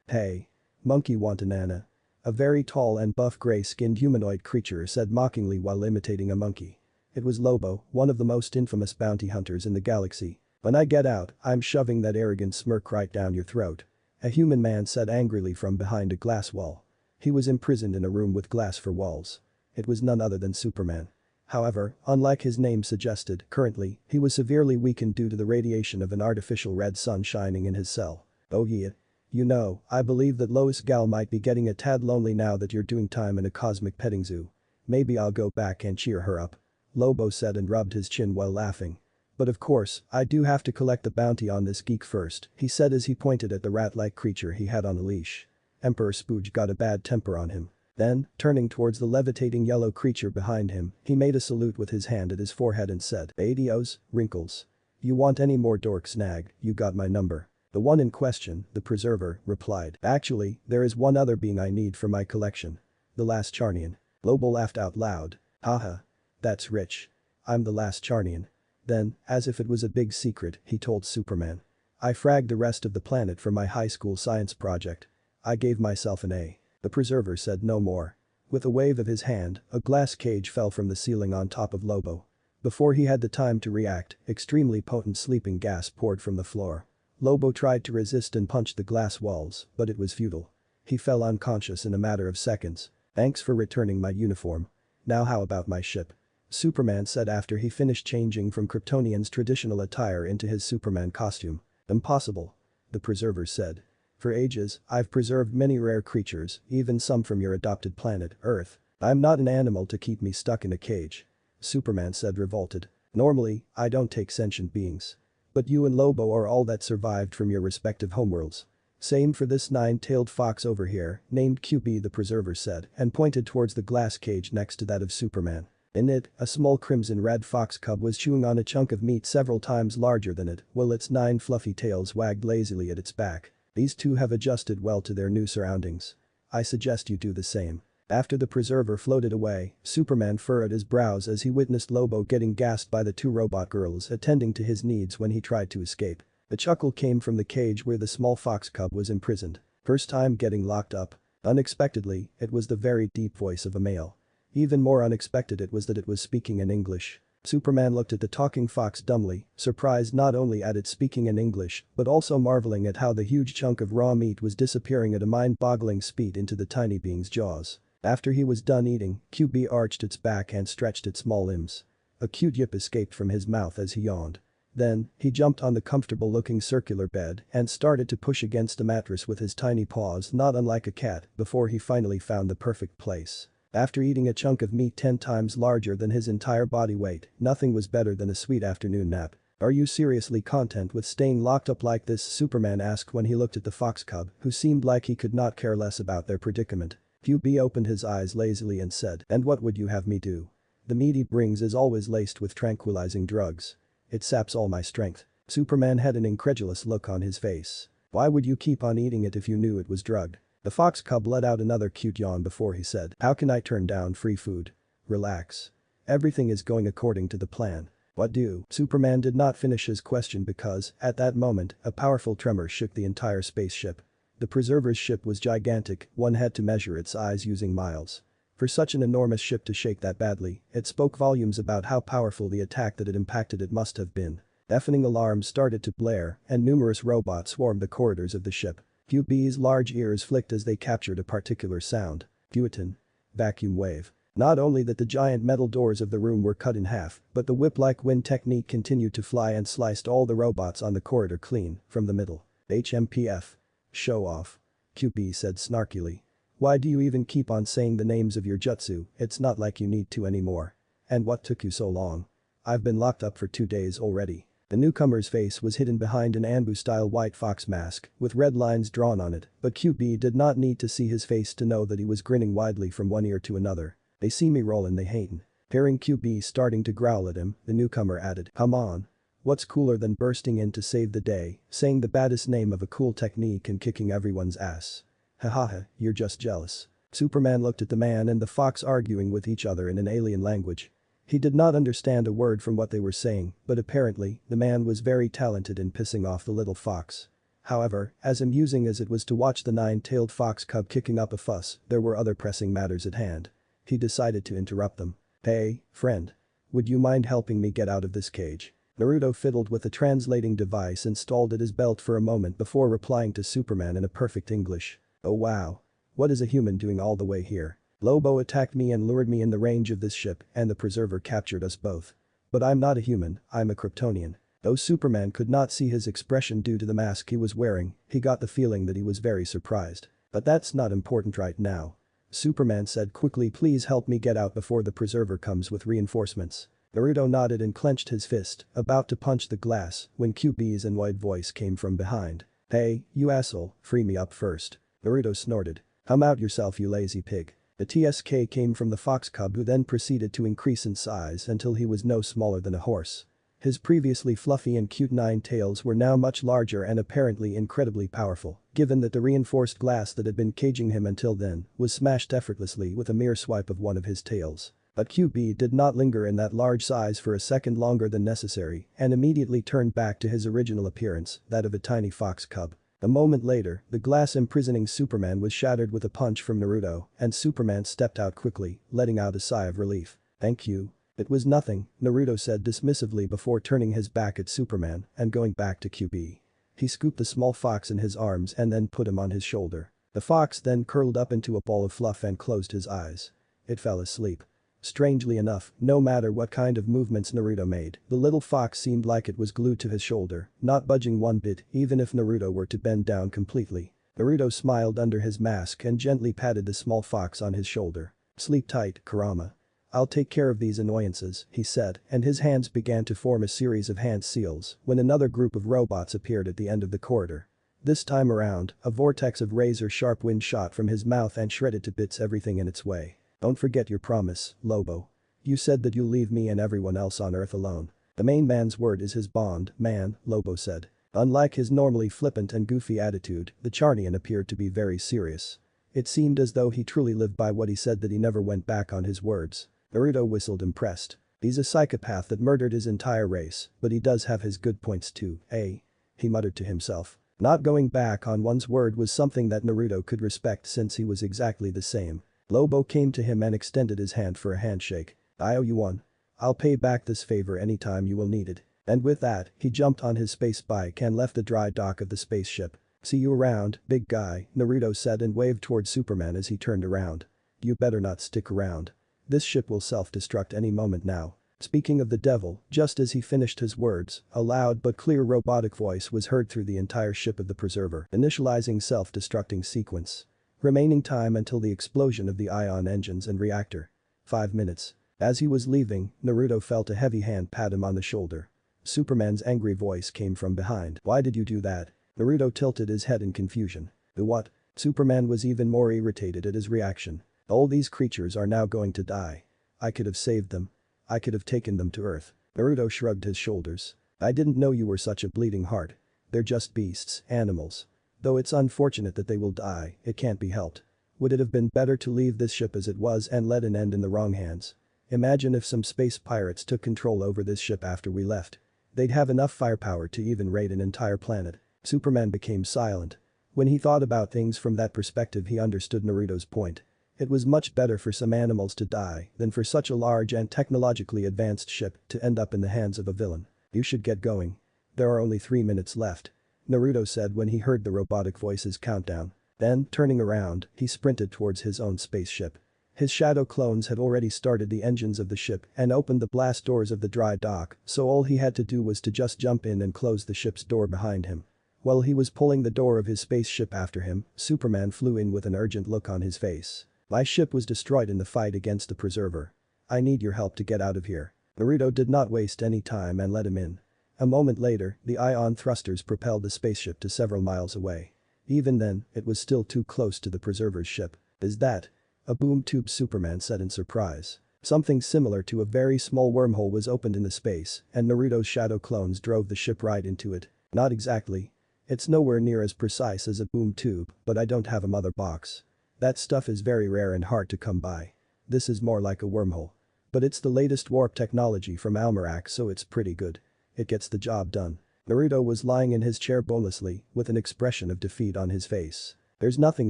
Hey. Monkey want a nana. A very tall and buff gray-skinned humanoid creature said mockingly while imitating a monkey. It was Lobo, one of the most infamous bounty hunters in the galaxy. When I get out, I'm shoving that arrogant smirk right down your throat. A human man said angrily from behind a glass wall. He was imprisoned in a room with glass for walls. It was none other than Superman. However, unlike his name suggested, currently, he was severely weakened due to the radiation of an artificial red sun shining in his cell. Oh yeah. You know, I believe that Lois gal might be getting a tad lonely now that you're doing time in a cosmic petting zoo. Maybe I'll go back and cheer her up. Lobo said and rubbed his chin while laughing. But of course, I do have to collect the bounty on this geek first, he said as he pointed at the rat-like creature he had on a leash. Emperor Spooge got a bad temper on him. Then, turning towards the levitating yellow creature behind him, he made a salute with his hand at his forehead and said, "Adios, Wrinkles. You want any more dork snag, you got my number." The one in question, the preserver, replied, "Actually, there is one other being I need for my collection. The last Charnian." Lobo laughed out loud. "Haha. That's rich. I'm the last Charnian." Then, as if it was a big secret, he told Superman. "I fragged the rest of the planet for my high school science project. I gave myself an A." The preserver said no more. With a wave of his hand, a glass cage fell from the ceiling on top of Lobo. Before he had the time to react, extremely potent sleeping gas poured from the floor. Lobo tried to resist and punch the glass walls, but it was futile. He fell unconscious in a matter of seconds. "Thanks for returning my uniform. Now how about my ship?" Superman said after he finished changing from Kryptonian's traditional attire into his Superman costume. "Impossible." The preserver said. "For ages, I've preserved many rare creatures, even some from your adopted planet, Earth. I'm not an animal to keep me stuck in a cage." Superman said revolted. "Normally, I don't take sentient beings. But you and Lobo are all that survived from your respective homeworlds. Same for this nine-tailed fox over here, named QB," the preserver said, and pointed towards the glass cage next to that of Superman. In it, a small crimson-red fox cub was chewing on a chunk of meat several times larger than it, while its 9 fluffy tails wagged lazily at its back. These two have adjusted well to their new surroundings. I suggest you do the same. After the preserver floated away, Superman furrowed his brows as he witnessed Lobo getting gassed by the 2 robot girls attending to his needs when he tried to escape. The chuckle came from the cage where the small fox cub was imprisoned. First time getting locked up. Unexpectedly, it was the very deep voice of a male. Even more unexpected it was that it was speaking in English. Superman looked at the talking fox dumbly, surprised not only at it speaking in English, but also marveling at how the huge chunk of raw meat was disappearing at a mind-boggling speed into the tiny being's jaws. After he was done eating, QB arched its back and stretched its small limbs. A cute yip escaped from his mouth as he yawned. Then, he jumped on the comfortable-looking circular bed and started to push against the mattress with his tiny paws not unlike a cat before he finally found the perfect place. After eating a chunk of meat 10 times larger than his entire body weight, nothing was better than a sweet afternoon nap. "Are you seriously content with staying locked up like this?" Superman asked when he looked at the fox cub, who seemed like he could not care less about their predicament. QB opened his eyes lazily and said, "And what would you have me do? The meat he brings is always laced with tranquilizing drugs. It saps all my strength." Superman had an incredulous look on his face. "Why would you keep on eating it if you knew it was drugged?" The fox cub let out another cute yawn before he said, "How can I turn down free food? Relax. Everything is going according to the plan." "What do?" Superman did not finish his question because, at that moment, a powerful tremor shook the entire spaceship. The preserver's ship was gigantic, one had to measure its size using miles. For such an enormous ship to shake that badly, it spoke volumes about how powerful the attack that had impacted it must have been. Deafening alarms started to blare, and numerous robots swarmed the corridors of the ship. QB's large ears flicked as they captured a particular sound. Fueton. Vacuum wave. Not only that the giant metal doors of the room were cut in half, but the whip-like wind technique continued to fly and sliced all the robots on the corridor clean, from the middle. HMPF. Show off. QB said snarkily. "Why do you even keep on saying the names of your jutsu? It's not like you need to anymore. And what took you so long? I've been locked up for 2 days already." The newcomer's face was hidden behind an Anbu-style white fox mask, with red lines drawn on it, but QB did not need to see his face to know that he was grinning widely from one ear to another. "They see me rollin' they hatin'." Hearing QB starting to growl at him, the newcomer added, "Come on. What's cooler than bursting in to save the day, saying the baddest name of a cool technique and kicking everyone's ass? Hahaha, you're just jealous." Superman looked at the man and the fox arguing with each other in an alien language. He did not understand a word from what they were saying, but apparently, the man was very talented in pissing off the little fox. However, as amusing as it was to watch the nine-tailed fox cub kicking up a fuss, there were other pressing matters at hand. He decided to interrupt them. "Hey, friend. Would you mind helping me get out of this cage?" Naruto fiddled with the translating device installed at his belt for a moment before replying to Superman in a perfect English. "Oh wow. What is a human doing all the way here? Lobo attacked me and lured me in the range of this ship and the preserver captured us both. But I'm not a human, I'm a Kryptonian." Though Superman could not see his expression due to the mask he was wearing, he got the feeling that he was very surprised. "But that's not important right now." Superman said quickly, "Please help me get out before the preserver comes with reinforcements." Naruto nodded and clenched his fist, about to punch the glass, when QB's annoyed voice came from behind. "Hey, you asshole, free me up first." Naruto snorted. "Come out yourself, you lazy pig." The TSK came from the fox cub, who then proceeded to increase in size until he was no smaller than a horse. His previously fluffy and cute nine tails were now much larger and apparently incredibly powerful, given that the reinforced glass that had been caging him until then was smashed effortlessly with a mere swipe of one of his tails. But QB did not linger in that large size for a second longer than necessary and immediately turned back to his original appearance, that of a tiny fox cub. A moment later, the glass imprisoning Superman was shattered with a punch from Naruto, and Superman stepped out quickly, letting out a sigh of relief. "Thank you." "It was nothing," Naruto said dismissively before turning his back at Superman and going back to QB. He scooped the small fox in his arms and then put him on his shoulder. The fox then curled up into a ball of fluff and closed his eyes. It fell asleep. Strangely enough, no matter what kind of movements Naruto made, the little fox seemed like it was glued to his shoulder, not budging one bit even if Naruto were to bend down completely. Naruto smiled under his mask and gently patted the small fox on his shoulder. "Sleep tight, Kurama. I'll take care of these annoyances," he said, and his hands began to form a series of hand seals when another group of robots appeared at the end of the corridor. This time around, a vortex of razor-sharp wind shot from his mouth and shredded to bits everything in its way. "Don't forget your promise, Lobo. You said that you'll leave me and everyone else on Earth alone. The main man's word is his bond, man," Lobo said. Unlike his normally flippant and goofy attitude, the Charnian appeared to be very serious. It seemed as though he truly lived by what he said, that he never went back on his words. Naruto whistled, impressed. "He's a psychopath that murdered his entire race, but he does have his good points too, eh?" he muttered to himself. Not going back on one's word was something that Naruto could respect since he was exactly the same. Lobo came to him and extended his hand for a handshake. "I owe you one. I'll pay back this favor anytime you will need it." And with that, he jumped on his space bike and left the dry dock of the spaceship. "See you around, big guy," Naruto said and waved towards Superman as he turned around. "You better not stick around. This ship will self-destruct any moment now." Speaking of the devil, just as he finished his words, a loud but clear robotic voice was heard through the entire ship of the preserver, initializing self-destructing sequence. Remaining time until the explosion of the ion engines and reactor. 5 minutes. As he was leaving, Naruto felt a heavy hand pat him on the shoulder. Superman's angry voice came from behind. "Why did you do that?" Naruto tilted his head in confusion. "The what?" Superman was even more irritated at his reaction. "All these creatures are now going to die. I could have saved them. I could have taken them to Earth." Naruto shrugged his shoulders. "I didn't know you were such a bleeding heart. They're just beasts, animals. Though it's unfortunate that they will die, it can't be helped. Would it have been better to leave this ship as it was and let it end in the wrong hands? Imagine if some space pirates took control over this ship after we left. They'd have enough firepower to even raid an entire planet." Superman became silent. When he thought about things from that perspective, he understood Naruto's point. It was much better for some animals to die than for such a large and technologically advanced ship to end up in the hands of a villain. "You should get going. There are only 3 minutes left," Naruto said when he heard the robotic voice's countdown. Then, turning around, he sprinted towards his own spaceship. His shadow clones had already started the engines of the ship and opened the blast doors of the dry dock, so all he had to do was to just jump in and close the ship's door behind him. While he was pulling the door of his spaceship after him, Superman flew in with an urgent look on his face. "My ship was destroyed in the fight against the preserver. I need your help to get out of here." Naruto did not waste any time and let him in. A moment later, the ion thrusters propelled the spaceship to several miles away. Even then, it was still too close to the preserver's ship. "Is that a boom tube?" Superman said in surprise. Something similar to a very small wormhole was opened in the space, and Naruto's shadow clones drove the ship right into it. "Not exactly. It's nowhere near as precise as a boom tube, but I don't have a mother box. That stuff is very rare and hard to come by. This is more like a wormhole. But it's the latest warp technology from Almerac, so it's pretty good. It gets the job done." Naruto was lying in his chair bonelessly, with an expression of defeat on his face. There's nothing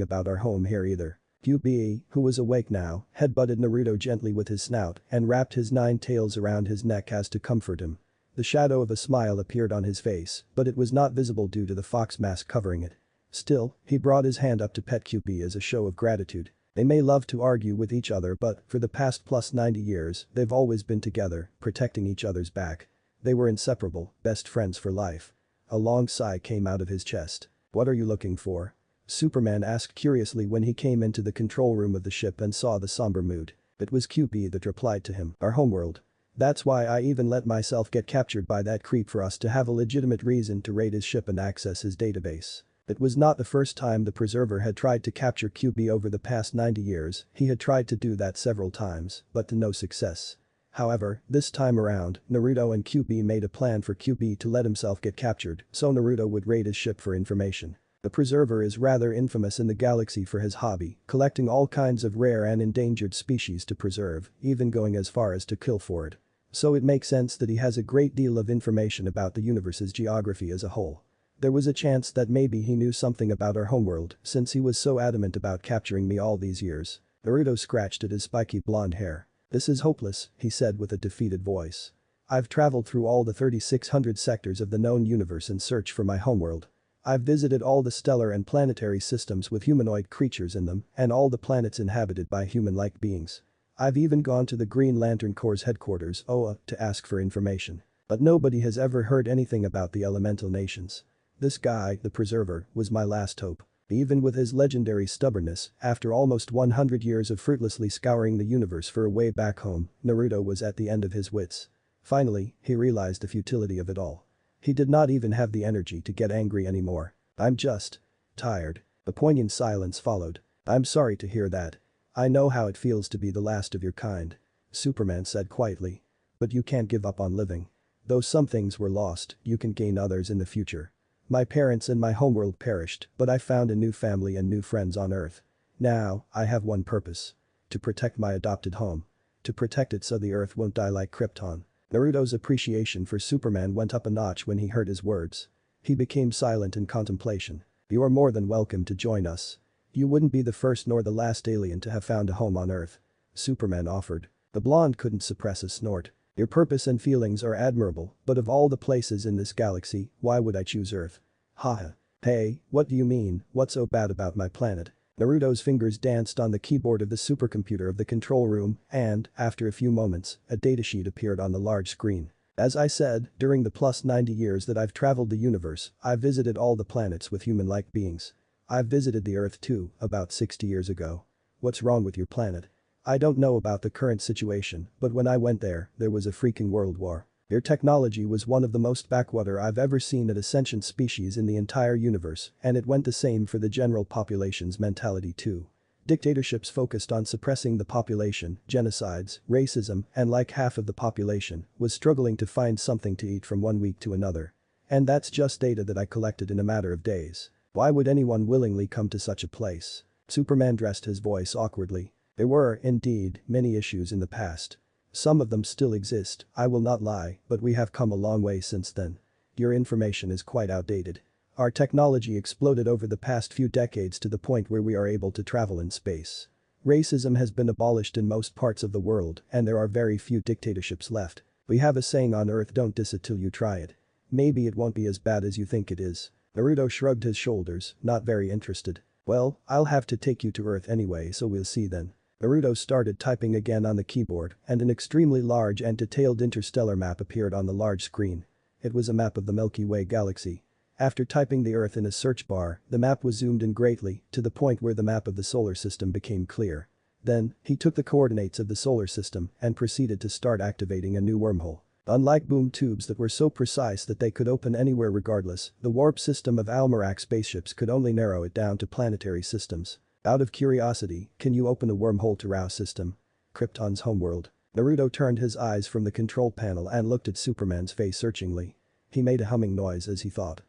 about our home here either. QBE, who was awake now, headbutted Naruto gently with his snout and wrapped his 9 tails around his neck as to comfort him. The shadow of a smile appeared on his face, but it was not visible due to the fox mask covering it. Still, he brought his hand up to pet QB as a show of gratitude. They may love to argue with each other, but for the past plus 90 years, they've always been together, protecting each other's back. They were inseparable, best friends for life. A long sigh came out of his chest. What are you looking for? Superman asked curiously when he came into the control room of the ship and saw the somber mood. It was QB that replied to him, our homeworld. That's why I even let myself get captured by that creep for us to have a legitimate reason to raid his ship and access his database. It was not the first time the Preserver had tried to capture QB over the past 90 years, he had tried to do that several times, but to no success. However, this time around, Naruto and QB made a plan for QB to let himself get captured, so Naruto would raid his ship for information. The Preserver is rather infamous in the galaxy for his hobby, collecting all kinds of rare and endangered species to preserve, even going as far as to kill for it. So it makes sense that he has a great deal of information about the universe's geography as a whole. There was a chance that maybe he knew something about our homeworld since he was so adamant about capturing me all these years. Naruto scratched at his spiky blonde hair. This is hopeless, he said with a defeated voice. I've traveled through all the 3,600 sectors of the known universe in search for my homeworld. I've visited all the stellar and planetary systems with humanoid creatures in them and all the planets inhabited by human-like beings. I've even gone to the Green Lantern Corps' headquarters, OA, to ask for information. But nobody has ever heard anything about the elemental nations. This guy, the Preserver, was my last hope. Even with his legendary stubbornness, after almost 100 years of fruitlessly scouring the universe for a way back home, Naruto was at the end of his wits. Finally, he realized the futility of it all. He did not even have the energy to get angry anymore. I'm just tired. A poignant silence followed. I'm sorry to hear that. I know how it feels to be the last of your kind. Superman said quietly. But you can't give up on living. Though some things were lost, you can gain others in the future. My parents and my homeworld perished, but I found a new family and new friends on Earth. Now, I have one purpose. To protect my adopted home. To protect it so the Earth won't die like Krypton. Naruto's appreciation for Superman went up a notch when he heard his words. He became silent in contemplation. You are more than welcome to join us. You wouldn't be the first nor the last alien to have found a home on Earth. Superman offered. The blonde couldn't suppress a snort. Your purpose and feelings are admirable, but of all the places in this galaxy, why would I choose Earth? Haha. Hey, what do you mean, what's so bad about my planet? Naruto's fingers danced on the keyboard of the supercomputer of the control room and, after a few moments, a datasheet appeared on the large screen. As I said, during the plus 90 years that I've traveled the universe, I've visited all the planets with human-like beings. I've visited the Earth too, about 60 years ago. What's wrong with your planet? I don't know about the current situation, but when I went there was a freaking world war. Your technology was one of the most backwater I've ever seen at a sentient species in the entire universe, and it went the same for the general population's mentality too. Dictatorships focused on suppressing the population, genocides, racism, and like half of the population was struggling to find something to eat from one week to another. And that's just data that I collected in a matter of days. Why would anyone willingly come to such a place? Superman dressed his voice awkwardly. There were, indeed, many issues in the past. Some of them still exist, I will not lie, but we have come a long way since then. Your information is quite outdated. Our technology exploded over the past few decades to the point where we are able to travel in space. Racism has been abolished in most parts of the world and there are very few dictatorships left. We have a saying on Earth, don't diss it till you try it. Maybe it won't be as bad as you think it is. Naruto shrugged his shoulders, not very interested. Well, I'll have to take you to Earth anyway, so we'll see then. Naruto started typing again on the keyboard and an extremely large and detailed interstellar map appeared on the large screen. It was a map of the Milky Way galaxy. After typing the Earth in a search bar, the map was zoomed in greatly to the point where the map of the solar system became clear. Then, he took the coordinates of the solar system and proceeded to start activating a new wormhole. Unlike boom tubes that were so precise that they could open anywhere regardless, the warp system of Almerac spaceships could only narrow it down to planetary systems. Out of curiosity, can you open a wormhole to Rao system? Krypton's homeworld. Naruto turned his eyes from the control panel and looked at Superman's face searchingly. He made a humming noise as he thought.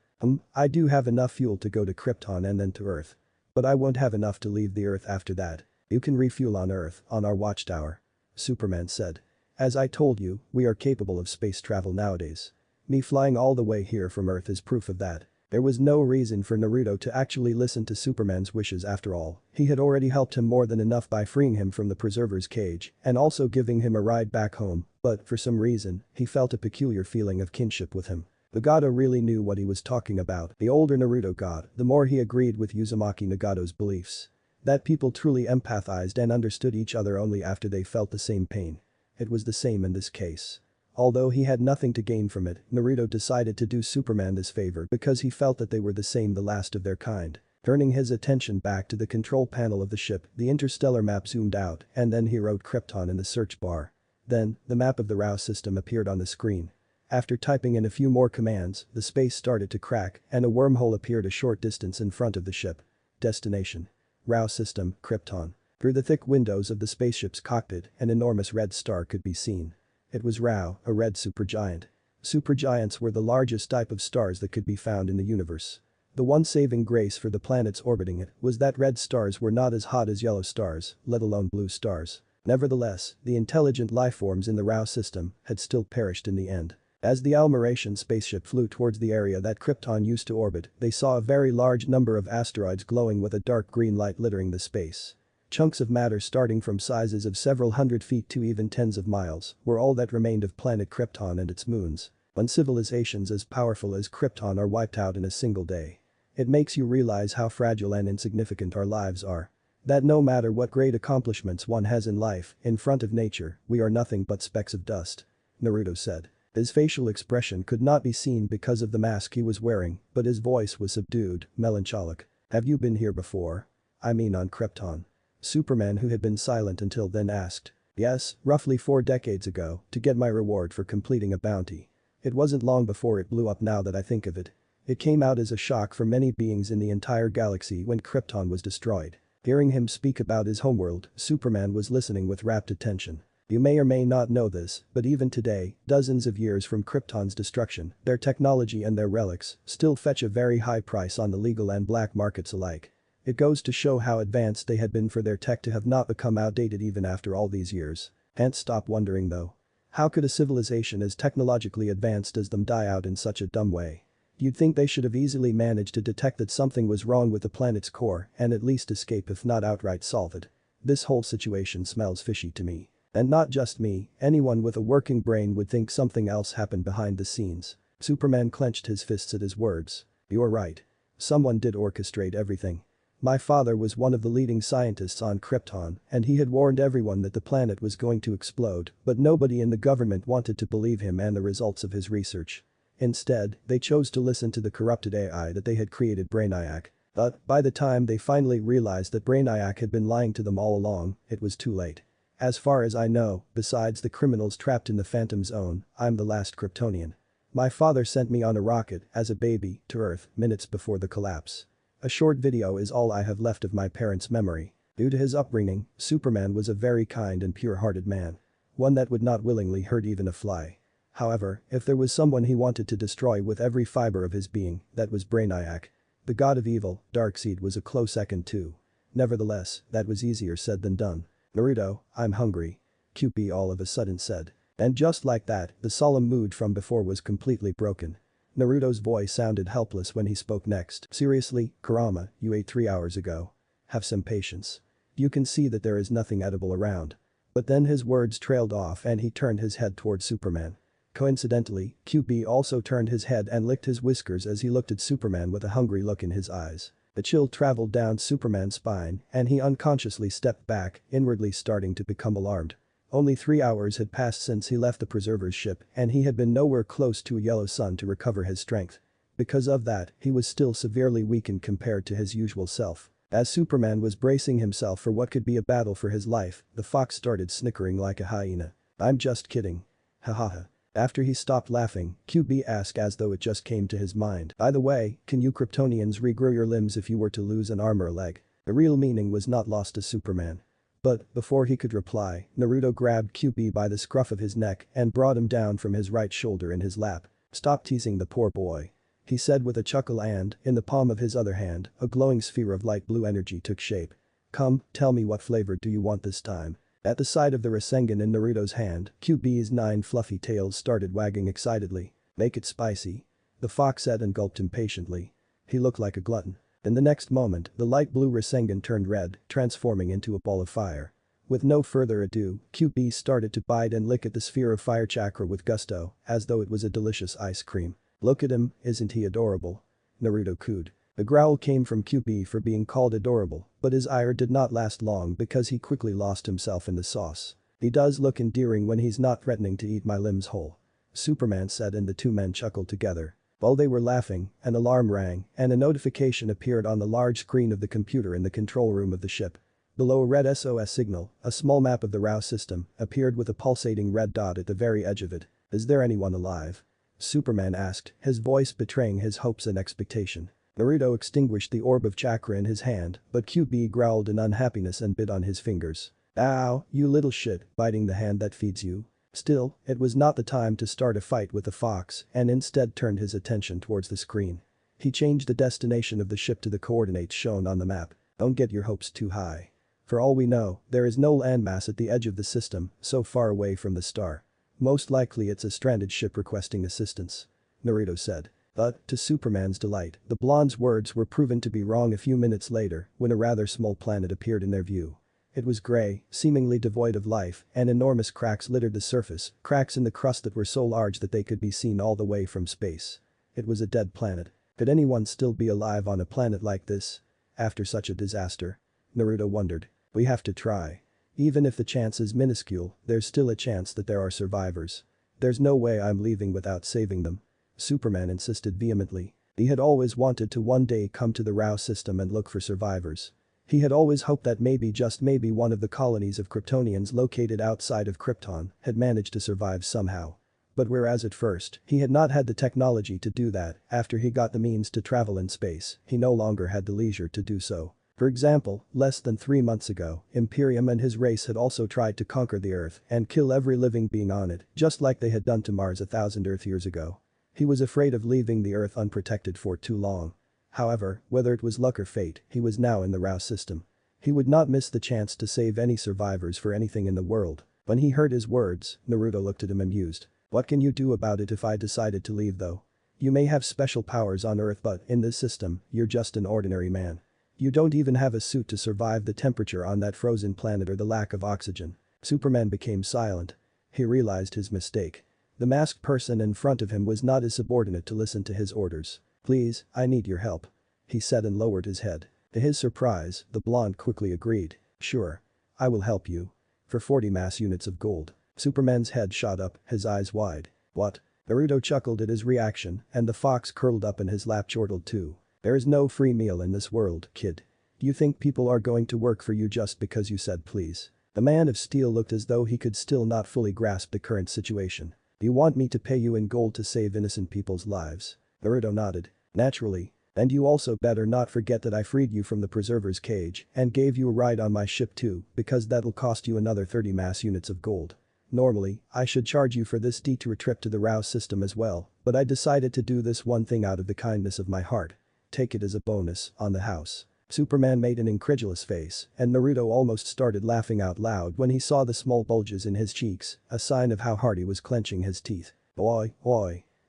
I do have enough fuel to go to Krypton and then to Earth. But I won't have enough to leave the Earth after that. You can refuel on Earth, on our watchtower. Superman said. As I told you, we are capable of space travel nowadays. Me flying all the way here from Earth is proof of that. There was no reason for Naruto to actually listen to Superman's wishes after all. He had already helped him more than enough by freeing him from the preserver's cage and also giving him a ride back home, but for some reason, he felt a peculiar feeling of kinship with him. The Gado really knew what he was talking about. The older Naruto got, the more he agreed with Uzumaki Nagato's beliefs. That people truly empathized and understood each other only after they felt the same pain. It was the same in this case. Although he had nothing to gain from it, Naruto decided to do Superman this favor because he felt that they were the last of their kind. Turning his attention back to the control panel of the ship, the interstellar map zoomed out and then he wrote Krypton in the search bar. Then, the map of the Rao system appeared on the screen. After typing in a few more commands, the space started to crack and a wormhole appeared a short distance in front of the ship. Destination: Rao system, Krypton. Through the thick windows of the spaceship's cockpit, an enormous red star could be seen. It was Rao, a red supergiant. Supergiants were the largest type of stars that could be found in the universe. The one saving grace for the planets orbiting it was that red stars were not as hot as yellow stars, let alone blue stars. Nevertheless, the intelligent lifeforms in the Rao system had still perished in the end. As the Almeration spaceship flew towards the area that Krypton used to orbit, they saw a very large number of asteroids glowing with a dark green light littering the space. Chunks of matter starting from sizes of several hundred feet to even tens of miles were all that remained of planet Krypton and its moons. When civilizations as powerful as Krypton are wiped out in a single day, it makes you realize how fragile and insignificant our lives are. That no matter what great accomplishments one has in life, in front of nature, we are nothing but specks of dust. Naruto said. His facial expression could not be seen because of the mask he was wearing, but his voice was subdued, melancholic. Have you been here before? I mean on Krypton. Superman, who had been silent until then, asked. Yes, roughly 4 decades ago, to get my reward for completing a bounty. It wasn't long before it blew up now that I think of it. It came out as a shock for many beings in the entire galaxy when Krypton was destroyed. Hearing him speak about his homeworld, Superman was listening with rapt attention. You may or may not know this, but even today, dozens of years from Krypton's destruction, their technology and their relics still fetch a very high price on the legal and black markets alike. It goes to show how advanced they had been for their tech to have not become outdated even after all these years. Can't stop wondering though. How could a civilization as technologically advanced as them die out in such a dumb way? You'd think they should have easily managed to detect that something was wrong with the planet's core and at least escape if not outright solve it. This whole situation smells fishy to me. And not just me, anyone with a working brain would think something else happened behind the scenes. Superman clenched his fists at his words. You're right. Someone did orchestrate everything. My father was one of the leading scientists on Krypton and he had warned everyone that the planet was going to explode, but nobody in the government wanted to believe him and the results of his research. Instead, they chose to listen to the corrupted AI that they had created, Brainiac. But by the time they finally realized that Brainiac had been lying to them all along, it was too late. As far as I know, besides the criminals trapped in the Phantom Zone, I'm the last Kryptonian. My father sent me on a rocket, as a baby, to Earth minutes before the collapse. A short video is all I have left of my parents' memory. Due to his upbringing, Superman was a very kind and pure-hearted man. One that would not willingly hurt even a fly. However, if there was someone he wanted to destroy with every fiber of his being, that was Brainiac. The god of evil, Darkseid, was a close second too. Nevertheless, that was easier said than done. Naruto, I'm hungry. QP all of a sudden said. And just like that, the solemn mood from before was completely broken. Naruto's voice sounded helpless when he spoke next. Seriously, Kurama, you ate 3 hours ago. Have some patience. You can see that there is nothing edible around. But then his words trailed off and he turned his head toward Superman. Coincidentally, QB also turned his head and licked his whiskers as he looked at Superman with a hungry look in his eyes. The chill traveled down Superman's spine and he unconsciously stepped back, inwardly starting to become alarmed. Only 3 hours had passed since he left the Preserver's ship and he had been nowhere close to a yellow sun to recover his strength. Because of that, he was still severely weakened compared to his usual self. As Superman was bracing himself for what could be a battle for his life, the fox started snickering like a hyena. I'm just kidding. Hahaha. After he stopped laughing, QB asked as though it just came to his mind. By the way, can you Kryptonians regrow your limbs if you were to lose an arm or a leg? The real meaning was not lost to Superman. But, before he could reply, Naruto grabbed QB by the scruff of his neck and brought him down from his right shoulder in his lap. Stop teasing the poor boy. He said with a chuckle and, in the palm of his other hand, a glowing sphere of light blue energy took shape. Come, tell me what flavor do you want this time? At the sight of the Rasengan in Naruto's hand, QB's 9 fluffy tails started wagging excitedly. Make it spicy. The fox said and gulped impatiently. He looked like a glutton. In the next moment, the light blue Rasengan turned red, transforming into a ball of fire. With no further ado, QB started to bite and lick at the sphere of fire chakra with gusto, as though it was a delicious ice cream. Look at him, isn't he adorable? Naruto cooed. The growl came from QB for being called adorable, but his ire did not last long because he quickly lost himself in the sauce. He does look endearing when he's not threatening to eat my limbs whole. Superman said and the two men chuckled together. While they were laughing, an alarm rang and a notification appeared on the large screen of the computer in the control room of the ship. Below a red SOS signal, a small map of the RAW system appeared with a pulsating red dot at the very edge of it. Is there anyone alive? Superman asked, his voice betraying his hopes and expectation. Naruto extinguished the orb of chakra in his hand, but QB growled in unhappiness and bit on his fingers. Ow, you little shit, biting the hand that feeds you. Still, it was not the time to start a fight with the fox and instead turned his attention towards the screen. He changed the destination of the ship to the coordinates shown on the map. Don't get your hopes too high. For all we know, there is no landmass at the edge of the system, so far away from the star. Most likely it's a stranded ship requesting assistance. Naruto said. But, to Superman's delight, the blonde's words were proven to be wrong a few minutes later when a rather small planet appeared in their view. It was gray, seemingly devoid of life, and enormous cracks littered the surface, cracks in the crust that were so large that they could be seen all the way from space. It was a dead planet. Could anyone still be alive on a planet like this? After such a disaster? Naruto wondered. We have to try. Even if the chance is minuscule, there's still a chance that there are survivors. There's no way I'm leaving without saving them. Superman insisted vehemently. He had always wanted to one day come to the RAW system and look for survivors. He had always hoped that maybe just maybe one of the colonies of Kryptonians located outside of Krypton had managed to survive somehow. But whereas at first, he had not had the technology to do that, after he got the means to travel in space, he no longer had the leisure to do so. For example, less than 3 months ago, Imperium and his race had also tried to conquer the Earth and kill every living being on it, just like they had done to Mars 1,000 Earth years ago. He was afraid of leaving the Earth unprotected for too long. However, whether it was luck or fate, he was now in the RAW system. He would not miss the chance to save any survivors for anything in the world. When he heard his words, Naruto looked at him amused. What can you do about it if I decided to leave though? You may have special powers on Earth but in this system, you're just an ordinary man. You don't even have a suit to survive the temperature on that frozen planet or the lack of oxygen. Superman became silent. He realized his mistake. The masked person in front of him was not his subordinate to listen to his orders. Please, I need your help. He said and lowered his head. To his surprise, the blonde quickly agreed. Sure. I will help you. For 40 mass units of gold. Superman's head shot up, his eyes wide. What? Naruto chuckled at his reaction and the fox curled up in his lap chortled too. There is no free meal in this world, kid. Do you think people are going to work for you just because you said please? The man of steel looked as though he could still not fully grasp the current situation. Do you want me to pay you in gold to save innocent people's lives? Naruto nodded. Naturally. And you also better not forget that I freed you from the preserver's cage and gave you a ride on my ship too, because that'll cost you another 30 mass units of gold. Normally, I should charge you for this detour trip to the RAW system as well, but I decided to do this one thing out of the kindness of my heart. Take it as a bonus on the house. Superman made an incredulous face, and Naruto almost started laughing out loud when he saw the small bulges in his cheeks, a sign of how hard he was clenching his teeth. Oi.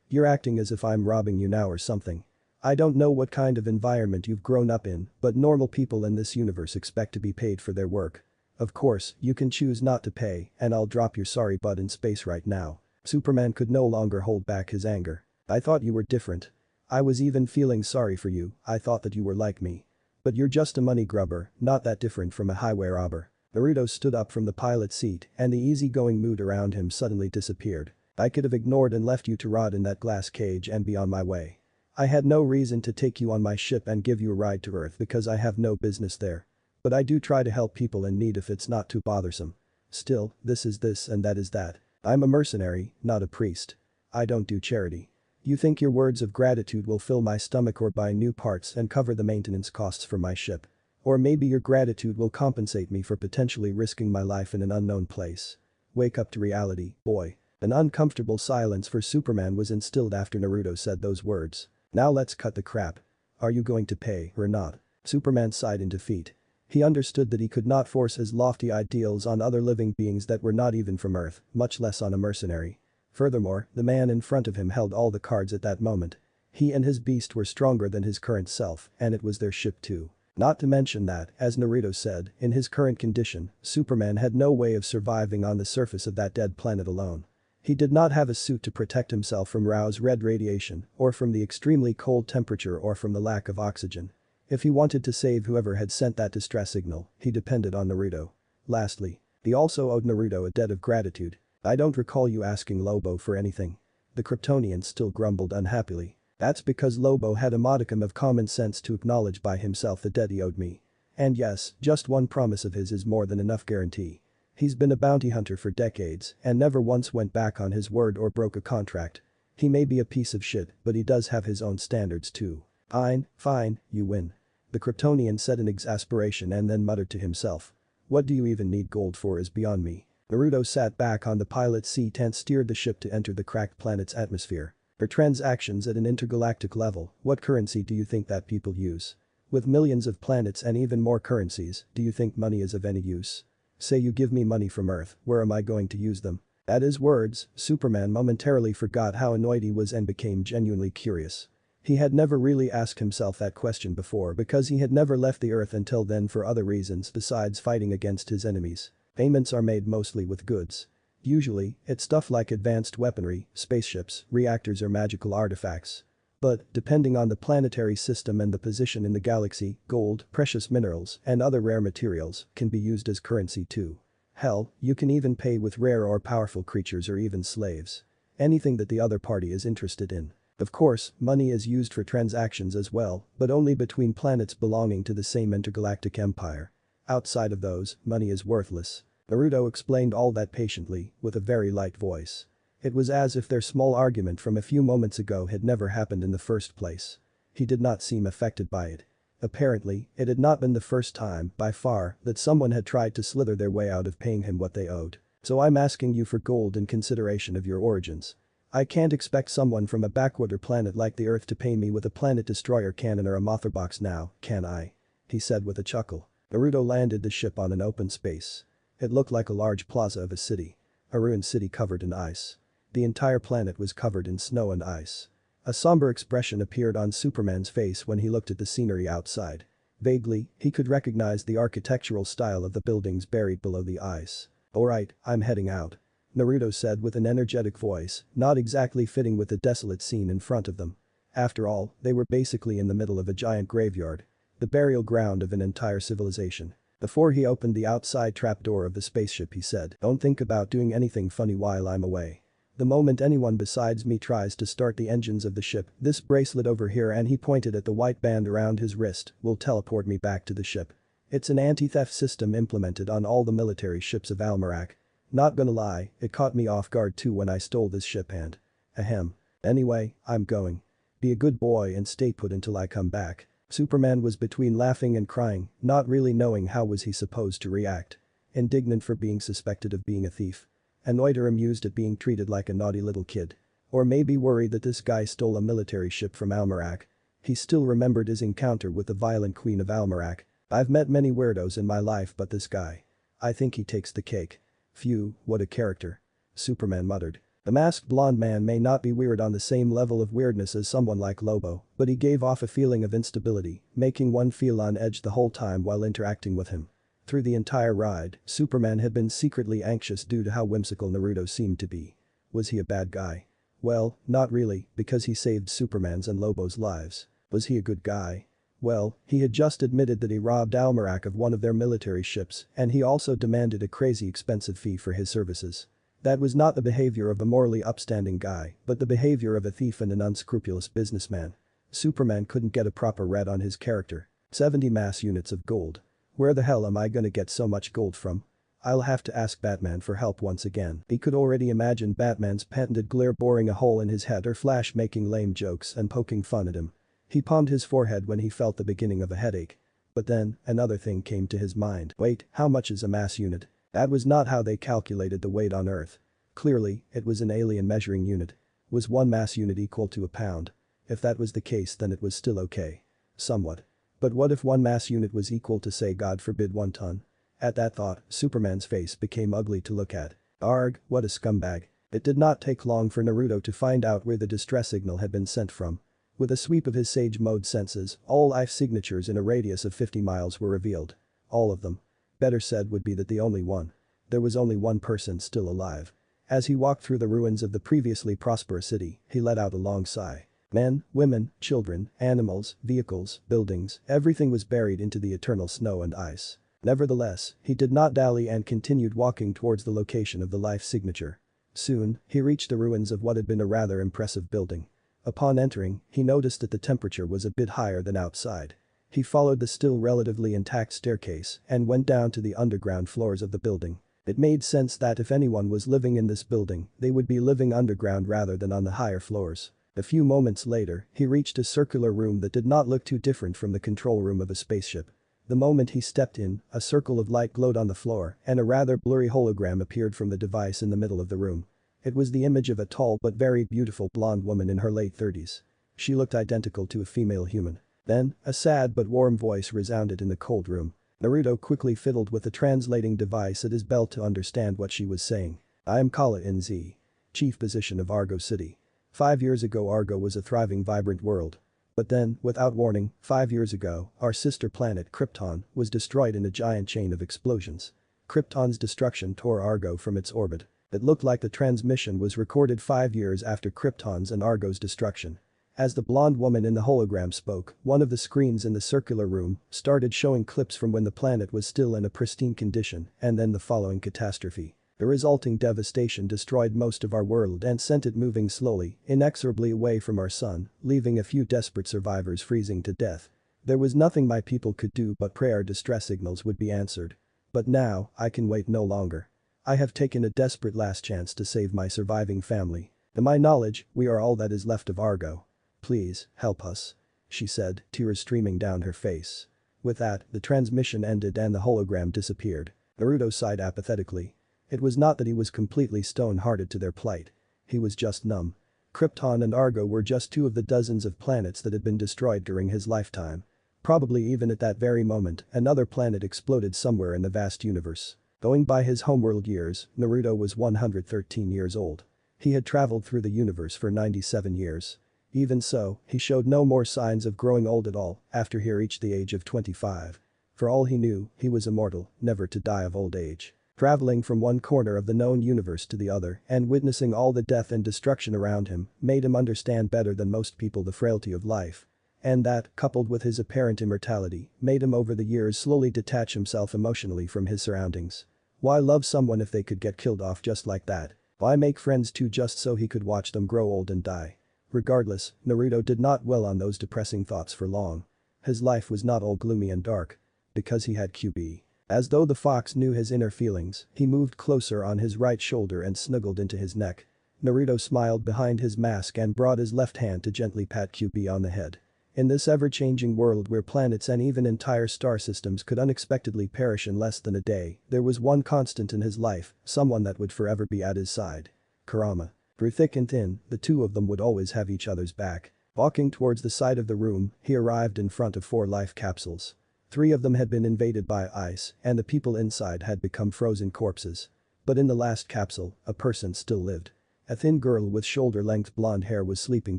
You're acting as if I'm robbing you now or something. I don't know what kind of environment you've grown up in, but normal people in this universe expect to be paid for their work. Of course, you can choose not to pay, and I'll drop your sorry butt in space right now. Superman could no longer hold back his anger. I thought you were different. I was even feeling sorry for you, I thought that you were like me. But you're just a money grubber, not that different from a highway robber. Naruto stood up from the pilot seat and the easygoing mood around him suddenly disappeared. I could have ignored and left you to rot in that glass cage and be on my way. I had no reason to take you on my ship and give you a ride to Earth because I have no business there. But I do try to help people in need if it's not too bothersome. Still, this is this and that is that. I'm a mercenary, not a priest. I don't do charity. You think your words of gratitude will fill my stomach or buy new parts and cover the maintenance costs for my ship? Or maybe your gratitude will compensate me for potentially risking my life in an unknown place. Wake up to reality, boy. An uncomfortable silence for Superman was instilled after Naruto said those words. Now let's cut the crap. Are you going to pay or not? Superman sighed in defeat. He understood that he could not force his lofty ideals on other living beings that were not even from Earth, much less on a mercenary. Furthermore, the man in front of him held all the cards at that moment. He and his beast were stronger than his current self, and it was their ship too. Not to mention that, as Naruto said, in his current condition, Superman had no way of surviving on the surface of that dead planet alone. He did not have a suit to protect himself from Rao's red radiation, or from the extremely cold temperature or from the lack of oxygen. If he wanted to save whoever had sent that distress signal, he depended on Naruto. Lastly, he also owed Naruto a debt of gratitude. I don't recall you asking Lobo for anything. The Kryptonian still grumbled unhappily. That's because Lobo had a modicum of common sense to acknowledge by himself the debt he owed me. And yes, just one promise of his is more than enough guarantee. He's been a bounty hunter for decades and never once went back on his word or broke a contract. He may be a piece of shit, but he does have his own standards too. Fine, you win. The Kryptonian said in exasperation and then muttered to himself. What do you even need gold for is beyond me. Naruto sat back on the pilot's seat and steered the ship to enter the cracked planet's atmosphere. For transactions at an intergalactic level, what currency do you think that people use? With millions of planets and even more currencies, do you think money is of any use? Say you give me money from Earth, where am I going to use them? At his words, Superman momentarily forgot how annoyed he was and became genuinely curious. He had never really asked himself that question before because he had never left the Earth until then for other reasons besides fighting against his enemies. Payments are made mostly with goods. Usually, it's stuff like advanced weaponry, spaceships, reactors or magical artifacts. But, depending on the planetary system and the position in the galaxy, gold, precious minerals, and other rare materials can be used as currency too. Hell, you can even pay with rare or powerful creatures or even slaves. Anything that the other party is interested in. Of course, money is used for transactions as well, but only between planets belonging to the same intergalactic empire. Outside of those, money is worthless. Naruto explained all that patiently, with a very light voice. It was as if their small argument from a few moments ago had never happened in the first place. He did not seem affected by it. Apparently, it had not been the first time, by far, that someone had tried to slither their way out of paying him what they owed. So I'm asking you for gold in consideration of your origins. I can't expect someone from a backwater planet like the Earth to pay me with a planet destroyer cannon or a Mothra box now, can I? He said with a chuckle. Naruto landed the ship on an open space. It looked like a large plaza of a city. A ruined city covered in ice. The entire planet was covered in snow and ice. A somber expression appeared on Superman's face when he looked at the scenery outside. Vaguely, he could recognize the architectural style of the buildings buried below the ice. Alright, I'm heading out. Naruto said with an energetic voice, not exactly fitting with the desolate scene in front of them. After all, they were basically in the middle of a giant graveyard. The burial ground of an entire civilization. Before he opened the outside trapdoor of the spaceship he said, don't think about doing anything funny while I'm away. The moment anyone besides me tries to start the engines of the ship, this bracelet over here and he pointed at the white band around his wrist, will teleport me back to the ship. It's an anti-theft system implemented on all the military ships of Almerac. Not gonna lie, it caught me off guard too when I stole this ship and… ahem. Anyway, I'm going. Be a good boy and stay put until I come back. Superman was between laughing and crying, not really knowing how was he supposed to react. Indignant for being suspected of being a thief. Annoyed or amused at being treated like a naughty little kid. Or maybe worried that this guy stole a military ship from Almerac. He still remembered his encounter with the violent queen of Almerac. I've met many weirdos in my life but this guy. I think he takes the cake. Phew, what a character. Superman muttered. The masked blonde man may not be weird on the same level of weirdness as someone like Lobo, but he gave off a feeling of instability, making one feel on edge the whole time while interacting with him. Through the entire ride, Superman had been secretly anxious due to how whimsical Naruto seemed to be. Was he a bad guy? Well, not really, because he saved Superman's and Lobo's lives. Was he a good guy? Well, he had just admitted that he robbed Almerac of one of their military ships, and he also demanded a crazy expensive fee for his services. That was not the behavior of a morally upstanding guy, but the behavior of a thief and an unscrupulous businessman. Superman couldn't get a proper read on his character. 70 mass units of gold. Where the hell am I gonna get so much gold from? I'll have to ask Batman for help once again. He could already imagine Batman's patented glare boring a hole in his head or Flash making lame jokes and poking fun at him. He palmed his forehead when he felt the beginning of a headache. But then, another thing came to his mind. Wait, how much is a mass unit? That was not how they calculated the weight on Earth. Clearly, it was an alien measuring unit. Was one mass unit equal to a pound? If that was the case then it was still okay. Somewhat. But what if one mass unit was equal to say God forbid 1 ton? At that thought, Superman's face became ugly to look at. Arg, what a scumbag. It did not take long for Naruto to find out where the distress signal had been sent from. With a sweep of his Sage Mode senses, all life signatures in a radius of 50 miles were revealed. All of them. Better said would be that the only one. There was only one person still alive. As he walked through the ruins of the previously prosperous city, he let out a long sigh. Men, women, children, animals, vehicles, buildings, everything was buried into the eternal snow and ice. Nevertheless, he did not dally and continued walking towards the location of the life signature. Soon, he reached the ruins of what had been a rather impressive building. Upon entering, he noticed that the temperature was a bit higher than outside. He followed the still relatively intact staircase and went down to the underground floors of the building. It made sense that if anyone was living in this building, they would be living underground rather than on the higher floors. A few moments later, he reached a circular room that did not look too different from the control room of a spaceship. The moment he stepped in, a circle of light glowed on the floor and a rather blurry hologram appeared from the device in the middle of the room. It was the image of a tall but very beautiful blonde woman in her late 30s. She looked identical to a female human. Then, a sad but warm voice resounded in the cold room. Naruto quickly fiddled with the translating device at his belt to understand what she was saying. I am Kala NZ. Chief position of Argo City. 5 years ago Argo was a thriving vibrant world. But then, without warning, 5 years ago, our sister planet Krypton was destroyed in a giant chain of explosions. Krypton's destruction tore Argo from its orbit. It looked like the transmission was recorded 5 years after Krypton's and Argo's destruction. As the blonde woman in the hologram spoke, one of the screens in the circular room started showing clips from when the planet was still in a pristine condition and then the following catastrophe. The resulting devastation destroyed most of our world and sent it moving slowly, inexorably away from our sun, leaving a few desperate survivors freezing to death. There was nothing my people could do but pray our distress signals would be answered. But now, I can wait no longer. I have taken a desperate last chance to save my surviving family. To my knowledge, we are all that is left of Argo. Please, help us. She said, tears streaming down her face. With that, the transmission ended and the hologram disappeared. Naruto sighed apathetically. It was not that he was completely stone-hearted to their plight. He was just numb. Krypton and Argo were just two of the dozens of planets that had been destroyed during his lifetime. Probably even at that very moment, another planet exploded somewhere in the vast universe. Going by his homeworld years, Naruto was 113 years old. He had traveled through the universe for 97 years. Even so, he showed no more signs of growing old at all after he reached the age of 25. For all he knew, he was immortal, never to die of old age. Traveling from one corner of the known universe to the other and witnessing all the death and destruction around him made him understand better than most people the frailty of life. And that, coupled with his apparent immortality, made him over the years slowly detach himself emotionally from his surroundings. Why love someone if they could get killed off just like that? Why make friends too just so he could watch them grow old and die? Regardless, Naruto did not dwell on those depressing thoughts for long. His life was not all gloomy and dark. Because he had QB. As though the fox knew his inner feelings, he moved closer on his right shoulder and snuggled into his neck. Naruto smiled behind his mask and brought his left hand to gently pat QB on the head. In this ever-changing world where planets and even entire star systems could unexpectedly perish in less than a day, there was one constant in his life, someone that would forever be at his side. Kurama. Through thick and thin, the two of them would always have each other's back. Walking towards the side of the room, he arrived in front of 4 life capsules. 3 of them had been invaded by ice and the people inside had become frozen corpses. But in the last capsule, a person still lived. A thin girl with shoulder-length blonde hair was sleeping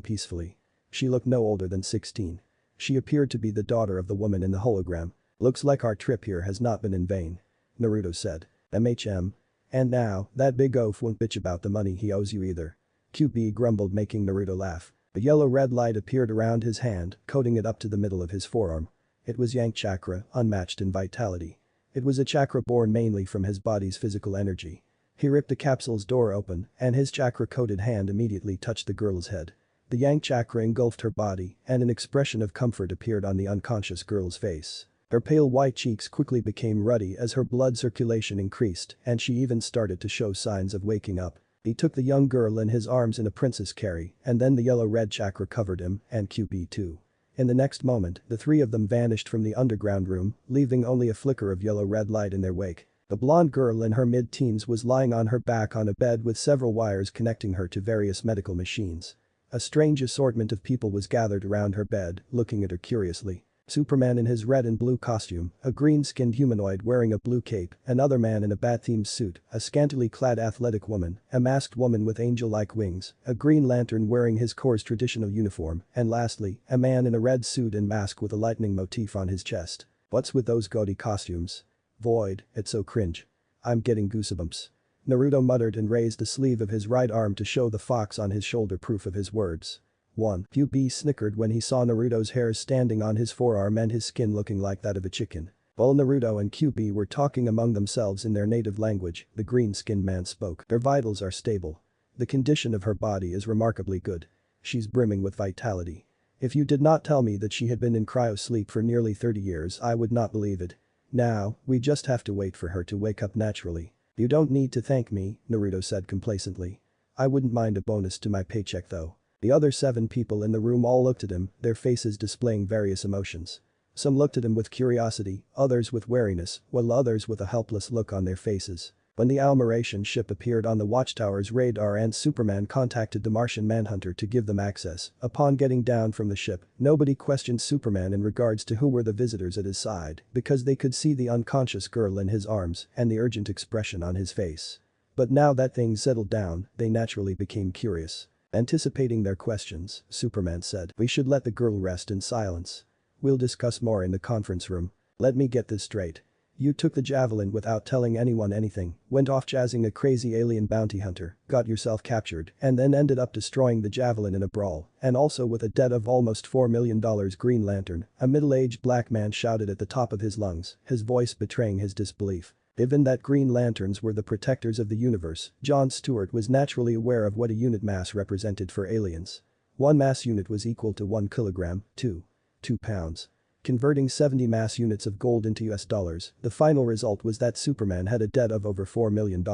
peacefully. She looked no older than 16. She appeared to be the daughter of the woman in the hologram. Looks like our trip here has not been in vain. Naruto said. And now, that big oaf won't bitch about the money he owes you either. QB grumbled, making Naruto laugh. A yellow-red light appeared around his hand, coating it up to the middle of his forearm. It was Yang chakra, unmatched in vitality. It was a chakra born mainly from his body's physical energy. He ripped the capsule's door open, and his chakra-coated hand immediately touched the girl's head. The Yang chakra engulfed her body, and an expression of comfort appeared on the unconscious girl's face. Her pale white cheeks quickly became ruddy as her blood circulation increased, and she even started to show signs of waking up. He took the young girl in his arms in a princess carry, and then the yellow-red chakra covered him, and QB too. In the next moment, the 3 of them vanished from the underground room, leaving only a flicker of yellow-red light in their wake. The blonde girl in her mid-teens was lying on her back on a bed with several wires connecting her to various medical machines. A strange assortment of people was gathered around her bed, looking at her curiously. Superman in his red and blue costume, a green-skinned humanoid wearing a blue cape, another man in a bat-themed suit, a scantily clad athletic woman, a masked woman with angel-like wings, a Green Lantern wearing his Corps' traditional uniform, and lastly, a man in a red suit and mask with a lightning motif on his chest. What's with those gaudy costumes? Void, it's so cringe. I'm getting goosebumps. Naruto muttered and raised the sleeve of his right arm to show the fox on his shoulder proof of his words. 1. QB snickered when he saw Naruto's hairs standing on his forearm and his skin looking like that of a chicken. While Naruto and QB were talking among themselves in their native language, the green-skinned man spoke. Her vitals are stable. The condition of her body is remarkably good. She's brimming with vitality. If you did not tell me that she had been in cryo-sleep for nearly 30 years, I would not believe it. Now, we just have to wait for her to wake up naturally. You don't need to thank me, Naruto said complacently. I wouldn't mind a bonus to my paycheck though. The other 7 people in the room all looked at him, their faces displaying various emotions. Some looked at him with curiosity, others with wariness, while others with a helpless look on their faces. When the Almeration ship appeared on the Watchtower's radar and Superman contacted the Martian Manhunter to give them access, upon getting down from the ship, nobody questioned Superman in regards to who were the visitors at his side because they could see the unconscious girl in his arms and the urgent expression on his face. But now that things settled down, they naturally became curious. Anticipating their questions, Superman said, "We should let the girl rest in silence. We'll discuss more in the conference room. Let me get this straight. You took the javelin without telling anyone anything, went off chasing a crazy alien bounty hunter, got yourself captured, and then ended up destroying the javelin in a brawl, and also with a debt of almost $4 million. Green Lantern," a middle-aged black man shouted at the top of his lungs, his voice betraying his disbelief. Given that Green Lanterns were the protectors of the universe, John Stewart was naturally aware of what a unit mass represented for aliens. 1 mass unit was equal to 1 kilogram, 2 pounds. Converting 70 mass units of gold into US dollars, the final result was that Superman had a debt of over $4 million.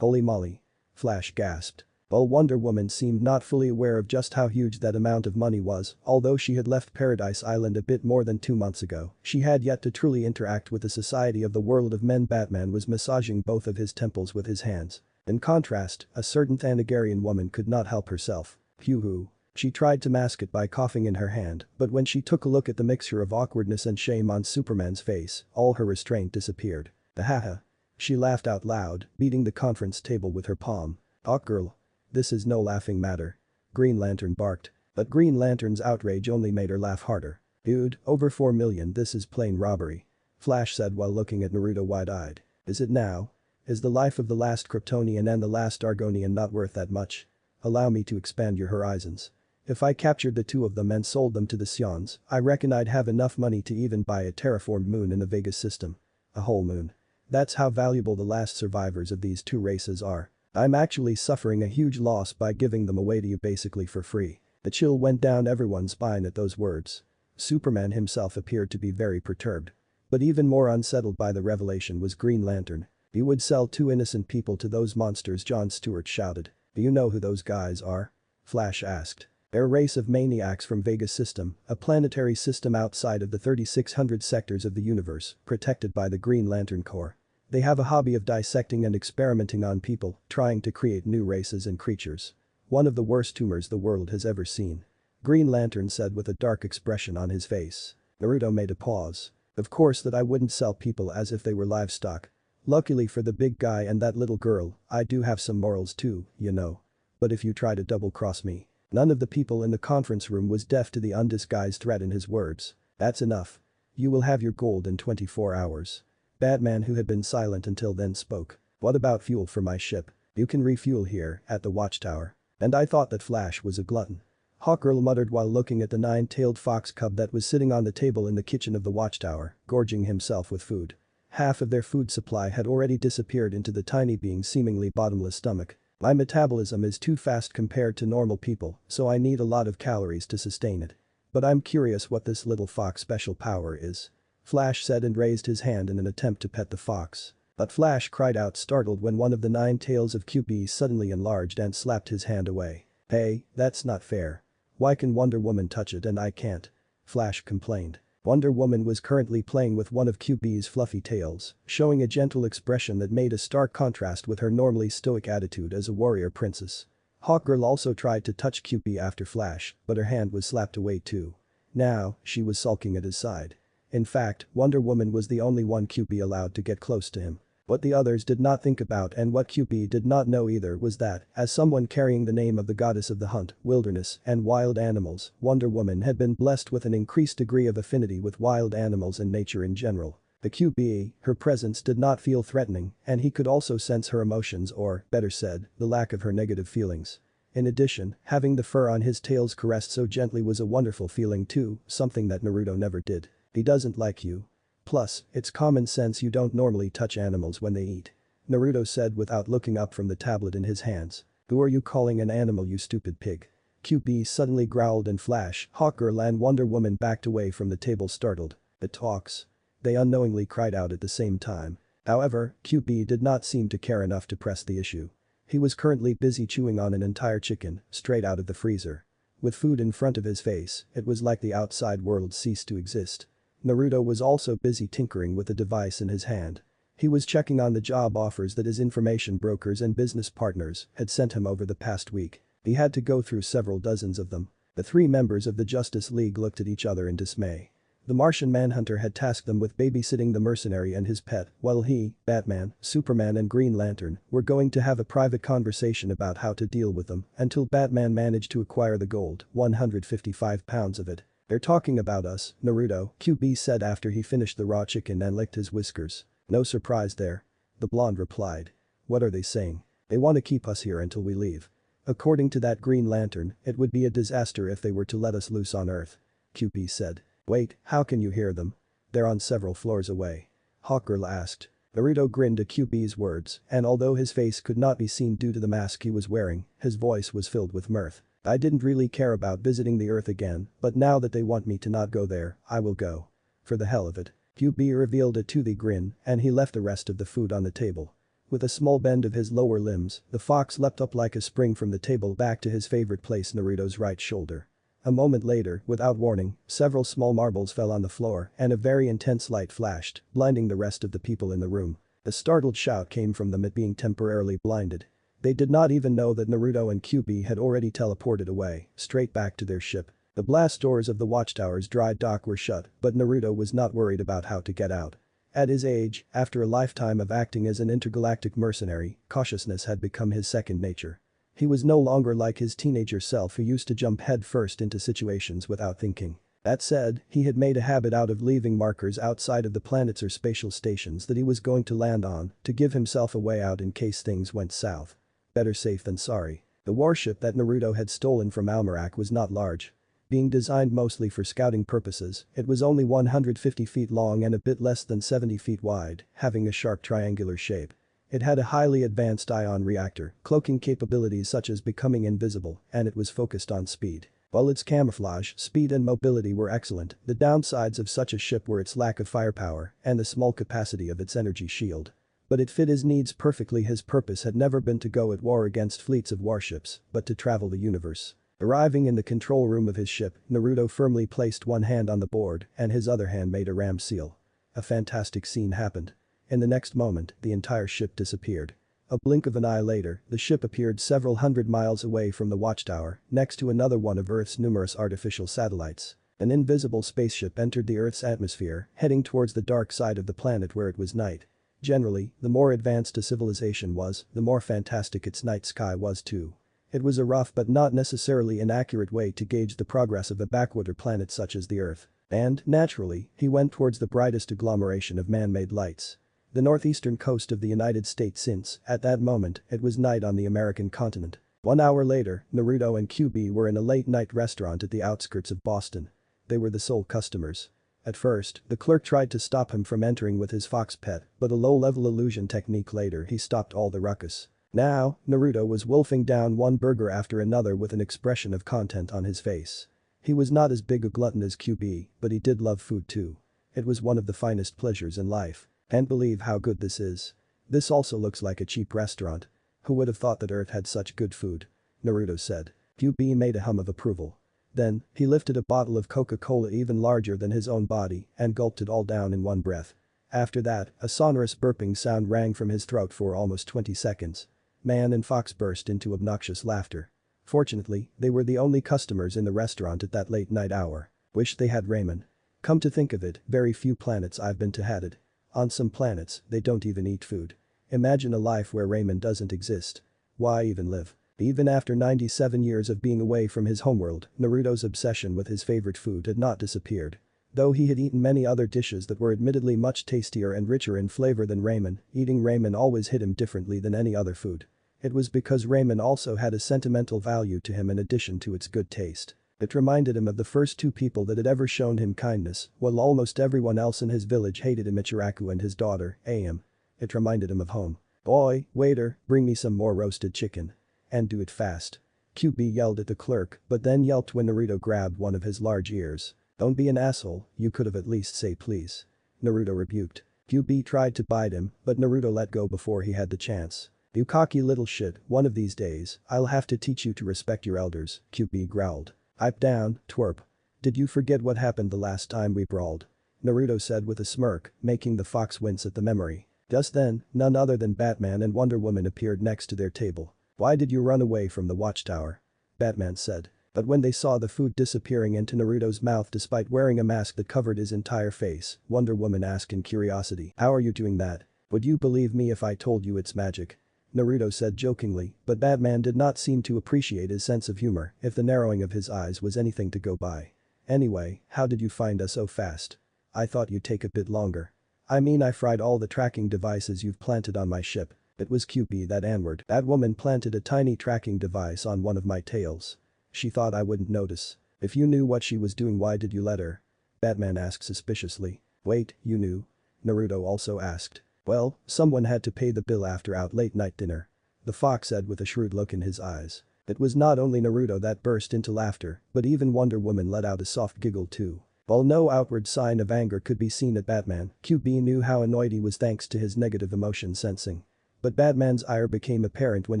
Holy moly. Flash gasped. While Wonder Woman seemed not fully aware of just how huge that amount of money was, although she had left Paradise Island a bit more than 2 months ago, she had yet to truly interact with the society of the world of men. Batman was massaging both of his temples with his hands. In contrast, a certain Thanagarian woman could not help herself. Phew. She tried to mask it by coughing in her hand, but when she took a look at the mixture of awkwardness and shame on Superman's face, all her restraint disappeared. Haha. She laughed out loud, beating the conference table with her palm. "Oh girl. This is no laughing matter." Green Lantern barked. But Green Lantern's outrage only made her laugh harder. "Dude, over 4 million, this is plain robbery," Flash said while looking at Naruto wide-eyed. "Is it now? Is the life of the last Kryptonian and the last Argonian not worth that much? Allow me to expand your horizons. If I captured the 2 of them and sold them to the Sions, I reckon I'd have enough money to even buy a terraformed moon in the Vega system. A whole moon. That's how valuable the last survivors of these 2 races are. I'm actually suffering a huge loss by giving them away to you basically for free." The chill went down everyone's spine at those words. Superman himself appeared to be very perturbed. But even more unsettled by the revelation was Green Lantern. "You would sell 2 innocent people to those monsters," John Stewart shouted. "Do you know who those guys are?" Flash asked. "They're a race of maniacs from Vega system, a planetary system outside of the 3600 sectors of the universe, protected by the Green Lantern Corps. They have a hobby of dissecting and experimenting on people, trying to create new races and creatures. One of the worst tumors the world has ever seen," Green Lantern said with a dark expression on his face. Naruto made a pause. "Of course that I wouldn't sell people as if they were livestock. Luckily for the big guy and that little girl, I do have some morals too, you know. But if you try to double-cross me..." None of the people in the conference room was deaf to the undisguised threat in his words. "That's enough. You will have your gold in 24 hours. Batman, who had been silent until then, spoke. "What about fuel for my ship? You can refuel here, at the Watchtower. And I thought that Flash was a glutton." Hawkgirl muttered while looking at the 9-tailed fox cub that was sitting on the table in the kitchen of the Watchtower, gorging himself with food. Half of their food supply had already disappeared into the tiny being's seemingly bottomless stomach. "My metabolism is too fast compared to normal people, so I need a lot of calories to sustain it. But I'm curious what this little fox special power is," Flash said and raised his hand in an attempt to pet the fox. But Flash cried out startled when one of the 9 tails of QB suddenly enlarged and slapped his hand away. "Hey, that's not fair. Why can Wonder Woman touch it and I can't?" Flash complained. Wonder Woman was currently playing with one of QB's fluffy tails, showing a gentle expression that made a stark contrast with her normally stoic attitude as a warrior princess. Hawkgirl also tried to touch QB after Flash, but her hand was slapped away too. Now, she was sulking at his side. In fact, Wonder Woman was the only one QB allowed to get close to him. What the others did not think about and what QB did not know either was that, as someone carrying the name of the goddess of the hunt, wilderness, and wild animals, Wonder Woman had been blessed with an increased degree of affinity with wild animals and nature in general. The QB, her presence did not feel threatening, and he could also sense her emotions or, better said, the lack of her negative feelings. In addition, having the fur on his tails caressed so gently was a wonderful feeling too, something that Naruto never did. He doesn't like you. Plus, it's common sense you don't normally touch animals when they eat. Naruto said without looking up from the tablet in his hands. Who are you calling an animal, you stupid pig? QB suddenly growled and Flash, Hawkgirl and Wonder Woman backed away from the table startled. It talks. They unknowingly cried out at the same time. However, QB did not seem to care enough to press the issue. He was currently busy chewing on an entire chicken, straight out of the freezer. With food in front of his face, it was like the outside world ceased to exist. Naruto was also busy tinkering with the device in his hand. He was checking on the job offers that his information brokers and business partners had sent him over the past week. He had to go through several dozens of them. The three members of the Justice League looked at each other in dismay. The Martian Manhunter had tasked them with babysitting the mercenary and his pet, while he, Batman, Superman and Green Lantern were going to have a private conversation about how to deal with them until Batman managed to acquire the gold, 155 pounds of it. They're talking about us, Naruto, QB said after he finished the raw chicken and licked his whiskers. No surprise there. The blonde replied. What are they saying? They want to keep us here until we leave. According to that Green Lantern, it would be a disaster if they were to let us loose on Earth. QB said. Wait, how can you hear them? They're on several floors away. Hawkgirl asked. Naruto grinned at QB's words, and although his face could not be seen due to the mask he was wearing, his voice was filled with mirth. I didn't really care about visiting the Earth again, but now that they want me to not go there, I will go. For the hell of it. QB revealed a toothy grin, and he left the rest of the food on the table. With a small bend of his lower limbs, the fox leapt up like a spring from the table back to his favorite place, Naruto's right shoulder. A moment later, without warning, several small marbles fell on the floor and a very intense light flashed, blinding the rest of the people in the room. A startled shout came from them at being temporarily blinded. They did not even know that Naruto and QB had already teleported away, straight back to their ship. The blast doors of the Watchtower's dry dock were shut, but Naruto was not worried about how to get out. At his age, after a lifetime of acting as an intergalactic mercenary, cautiousness had become his second nature. He was no longer like his teenager self who used to jump headfirst into situations without thinking. That said, he had made a habit out of leaving markers outside of the planets or spatial stations that he was going to land on to give himself a way out in case things went south. Better safe than sorry. The warship that Naruto had stolen from Almerac was not large. Being designed mostly for scouting purposes, it was only 150 feet long and a bit less than 70 feet wide, having a sharp triangular shape. It had a highly advanced ion reactor, cloaking capabilities such as becoming invisible, and it was focused on speed. While its camouflage, speed and mobility were excellent, the downsides of such a ship were its lack of firepower and the small capacity of its energy shield. But it fit his needs perfectly. His purpose had never been to go at war against fleets of warships, but to travel the universe. Arriving in the control room of his ship, Naruto firmly placed one hand on the board and his other hand made a ram seal. A fantastic scene happened. In the next moment, the entire ship disappeared. A blink of an eye later, the ship appeared several hundred miles away from the Watchtower, next to another one of Earth's numerous artificial satellites. An invisible spaceship entered the Earth's atmosphere, heading towards the dark side of the planet where it was night. Generally, the more advanced a civilization was, the more fantastic its night sky was too. It was a rough but not necessarily inaccurate way to gauge the progress of a backwater planet such as the Earth. And, naturally, he went towards the brightest agglomeration of man-made lights. The northeastern coast of the United States since, at that moment, it was night on the American continent. 1 hour later, Naruto and QB were in a late-night restaurant at the outskirts of Boston. They were the sole customers. At first, the clerk tried to stop him from entering with his fox pet, but a low-level illusion technique later he stopped all the ruckus. Now, Naruto was wolfing down one burger after another with an expression of content on his face. He was not as big a glutton as QB, but he did love food too. It was one of the finest pleasures in life. Can't believe how good this is. This also looks like a cheap restaurant. Who would have thought that Earth had such good food? Naruto said. QB made a hum of approval. Then, he lifted a bottle of Coca-Cola even larger than his own body and gulped it all down in one breath. After that, a sonorous burping sound rang from his throat for almost 20 seconds. Man and Fox burst into obnoxious laughter. Fortunately, they were the only customers in the restaurant at that late night hour. Wish they had ramen. Come to think of it, very few planets I've been to had it. On some planets, they don't even eat food. Imagine a life where ramen doesn't exist. Why even live? Even after 97 years of being away from his homeworld, Naruto's obsession with his favorite food had not disappeared. Though he had eaten many other dishes that were admittedly much tastier and richer in flavor than ramen, eating ramen always hit him differently than any other food. It was because ramen also had a sentimental value to him in addition to its good taste. It reminded him of the first two people that had ever shown him kindness, while almost everyone else in his village hated him, Ichiraku and his daughter, Am. It reminded him of home. "Boy, waiter, bring me some more roasted chicken. And do it fast." QB yelled at the clerk, but then yelped when Naruto grabbed one of his large ears. "Don't be an asshole, you could have at least say please." Naruto rebuked. QB tried to bite him, but Naruto let go before he had the chance. "You cocky little shit, one of these days, I'll have to teach you to respect your elders," QB growled. "Pipe down, twerp. Did you forget what happened the last time we brawled?" Naruto said with a smirk, making the fox wince at the memory. Just then, none other than Batman and Wonder Woman appeared next to their table. "Why did you run away from the watchtower?" Batman said. But when they saw the food disappearing into Naruto's mouth despite wearing a mask that covered his entire face, Wonder Woman asked in curiosity, "How are you doing that? Would you believe me if I told you it's magic?" Naruto said jokingly, but Batman did not seem to appreciate his sense of humor if the narrowing of his eyes was anything to go by. "Anyway, how did you find us so fast? I thought you'd take a bit longer." "I mean, I fried all the tracking devices you've planted on my ship." It was QB that answered. "That woman planted a tiny tracking device on one of my tails. She thought I wouldn't notice. If you knew what she was doing, why did you let her?" Batman asked suspiciously. "Wait, you knew?" Naruto also asked. "Well, someone had to pay the bill after our late-night dinner," the fox said with a shrewd look in his eyes. It was not only Naruto that burst into laughter, but even Wonder Woman let out a soft giggle too. While no outward sign of anger could be seen at Batman, QB knew how annoyed he was thanks to his negative emotion sensing. But Batman's ire became apparent when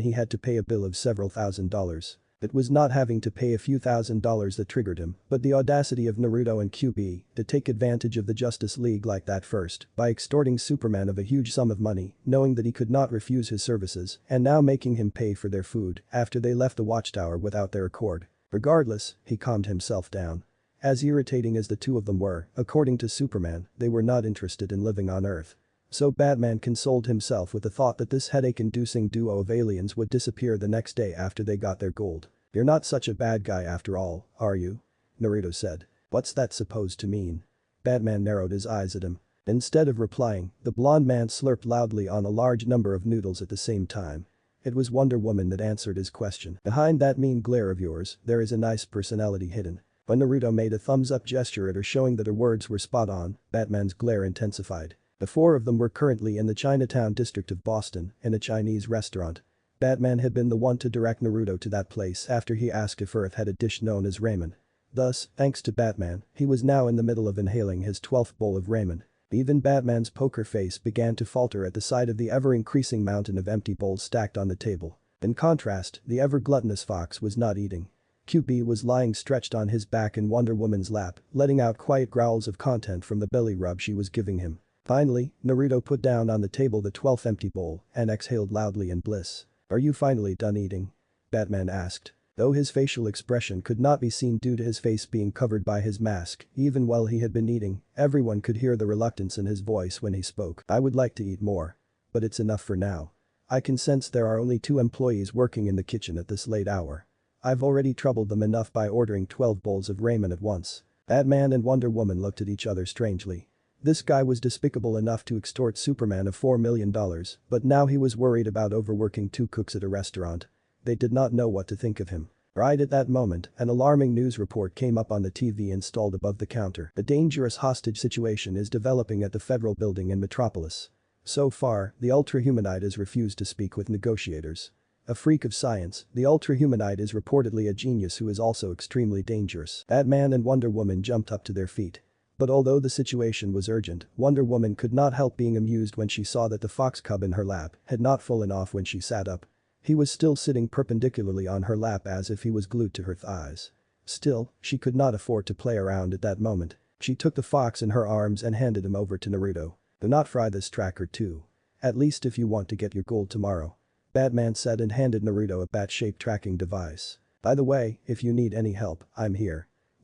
he had to pay a bill of several $1,000s. It was not having to pay a few $1,000s that triggered him, but the audacity of Naruto and QB to take advantage of the Justice League like that first by extorting Superman of a huge sum of money, knowing that he could not refuse his services, and now making him pay for their food after they left the watchtower without their accord. Regardless, he calmed himself down. As irritating as the two of them were, according to Superman, they were not interested in living on Earth. So Batman consoled himself with the thought that this headache-inducing duo of aliens would disappear the next day after they got their gold. "You're not such a bad guy after all, are you?" Naruto said. "What's that supposed to mean?" Batman narrowed his eyes at him. Instead of replying, the blonde man slurped loudly on a large number of noodles at the same time. It was Wonder Woman that answered his question. "Behind that mean glare of yours, there is a nice personality hidden." When Naruto made a thumbs-up gesture at her showing that her words were spot on, Batman's glare intensified. The four of them were currently in the Chinatown district of Boston, in a Chinese restaurant. Batman had been the one to direct Naruto to that place after he asked if Earth had a dish known as ramen. Thus, thanks to Batman, he was now in the middle of inhaling his 12th bowl of ramen. Even Batman's poker face began to falter at the sight of the ever-increasing mountain of empty bowls stacked on the table. In contrast, the ever-gluttonous fox was not eating. QB was lying stretched on his back in Wonder Woman's lap, letting out quiet growls of content from the belly rub she was giving him. Finally, Naruto put down on the table the 12th empty bowl and exhaled loudly in bliss. "Are you finally done eating?" Batman asked. Though his facial expression could not be seen due to his face being covered by his mask, even while he had been eating, everyone could hear the reluctance in his voice when he spoke. "I would like to eat more. But it's enough for now. I can sense there are only 2 employees working in the kitchen at this late hour. I've already troubled them enough by ordering 12 bowls of ramen at once." Batman and Wonder Woman looked at each other strangely. This guy was despicable enough to extort Superman of $4 million, but now he was worried about overworking 2 cooks at a restaurant. They did not know what to think of him. Right at that moment, an alarming news report came up on the TV installed above the counter. A dangerous hostage situation is developing at the federal building in Metropolis. So far, the Ultra-Humanite has refused to speak with negotiators. A freak of science, the Ultra-Humanite is reportedly a genius who is also extremely dangerous. Batman and Wonder Woman jumped up to their feet. But although the situation was urgent, Wonder Woman could not help being amused when she saw that the fox cub in her lap had not fallen off when she sat up. He was still sitting perpendicularly on her lap as if he was glued to her thighs. Still, she could not afford to play around at that moment. She took the fox in her arms and handed him over to Naruto. "Do not fry this tracker too. At least if you want to get your gold tomorrow," Batman said and handed Naruto a bat-shaped tracking device. "By the way, if you need any help, I'm here."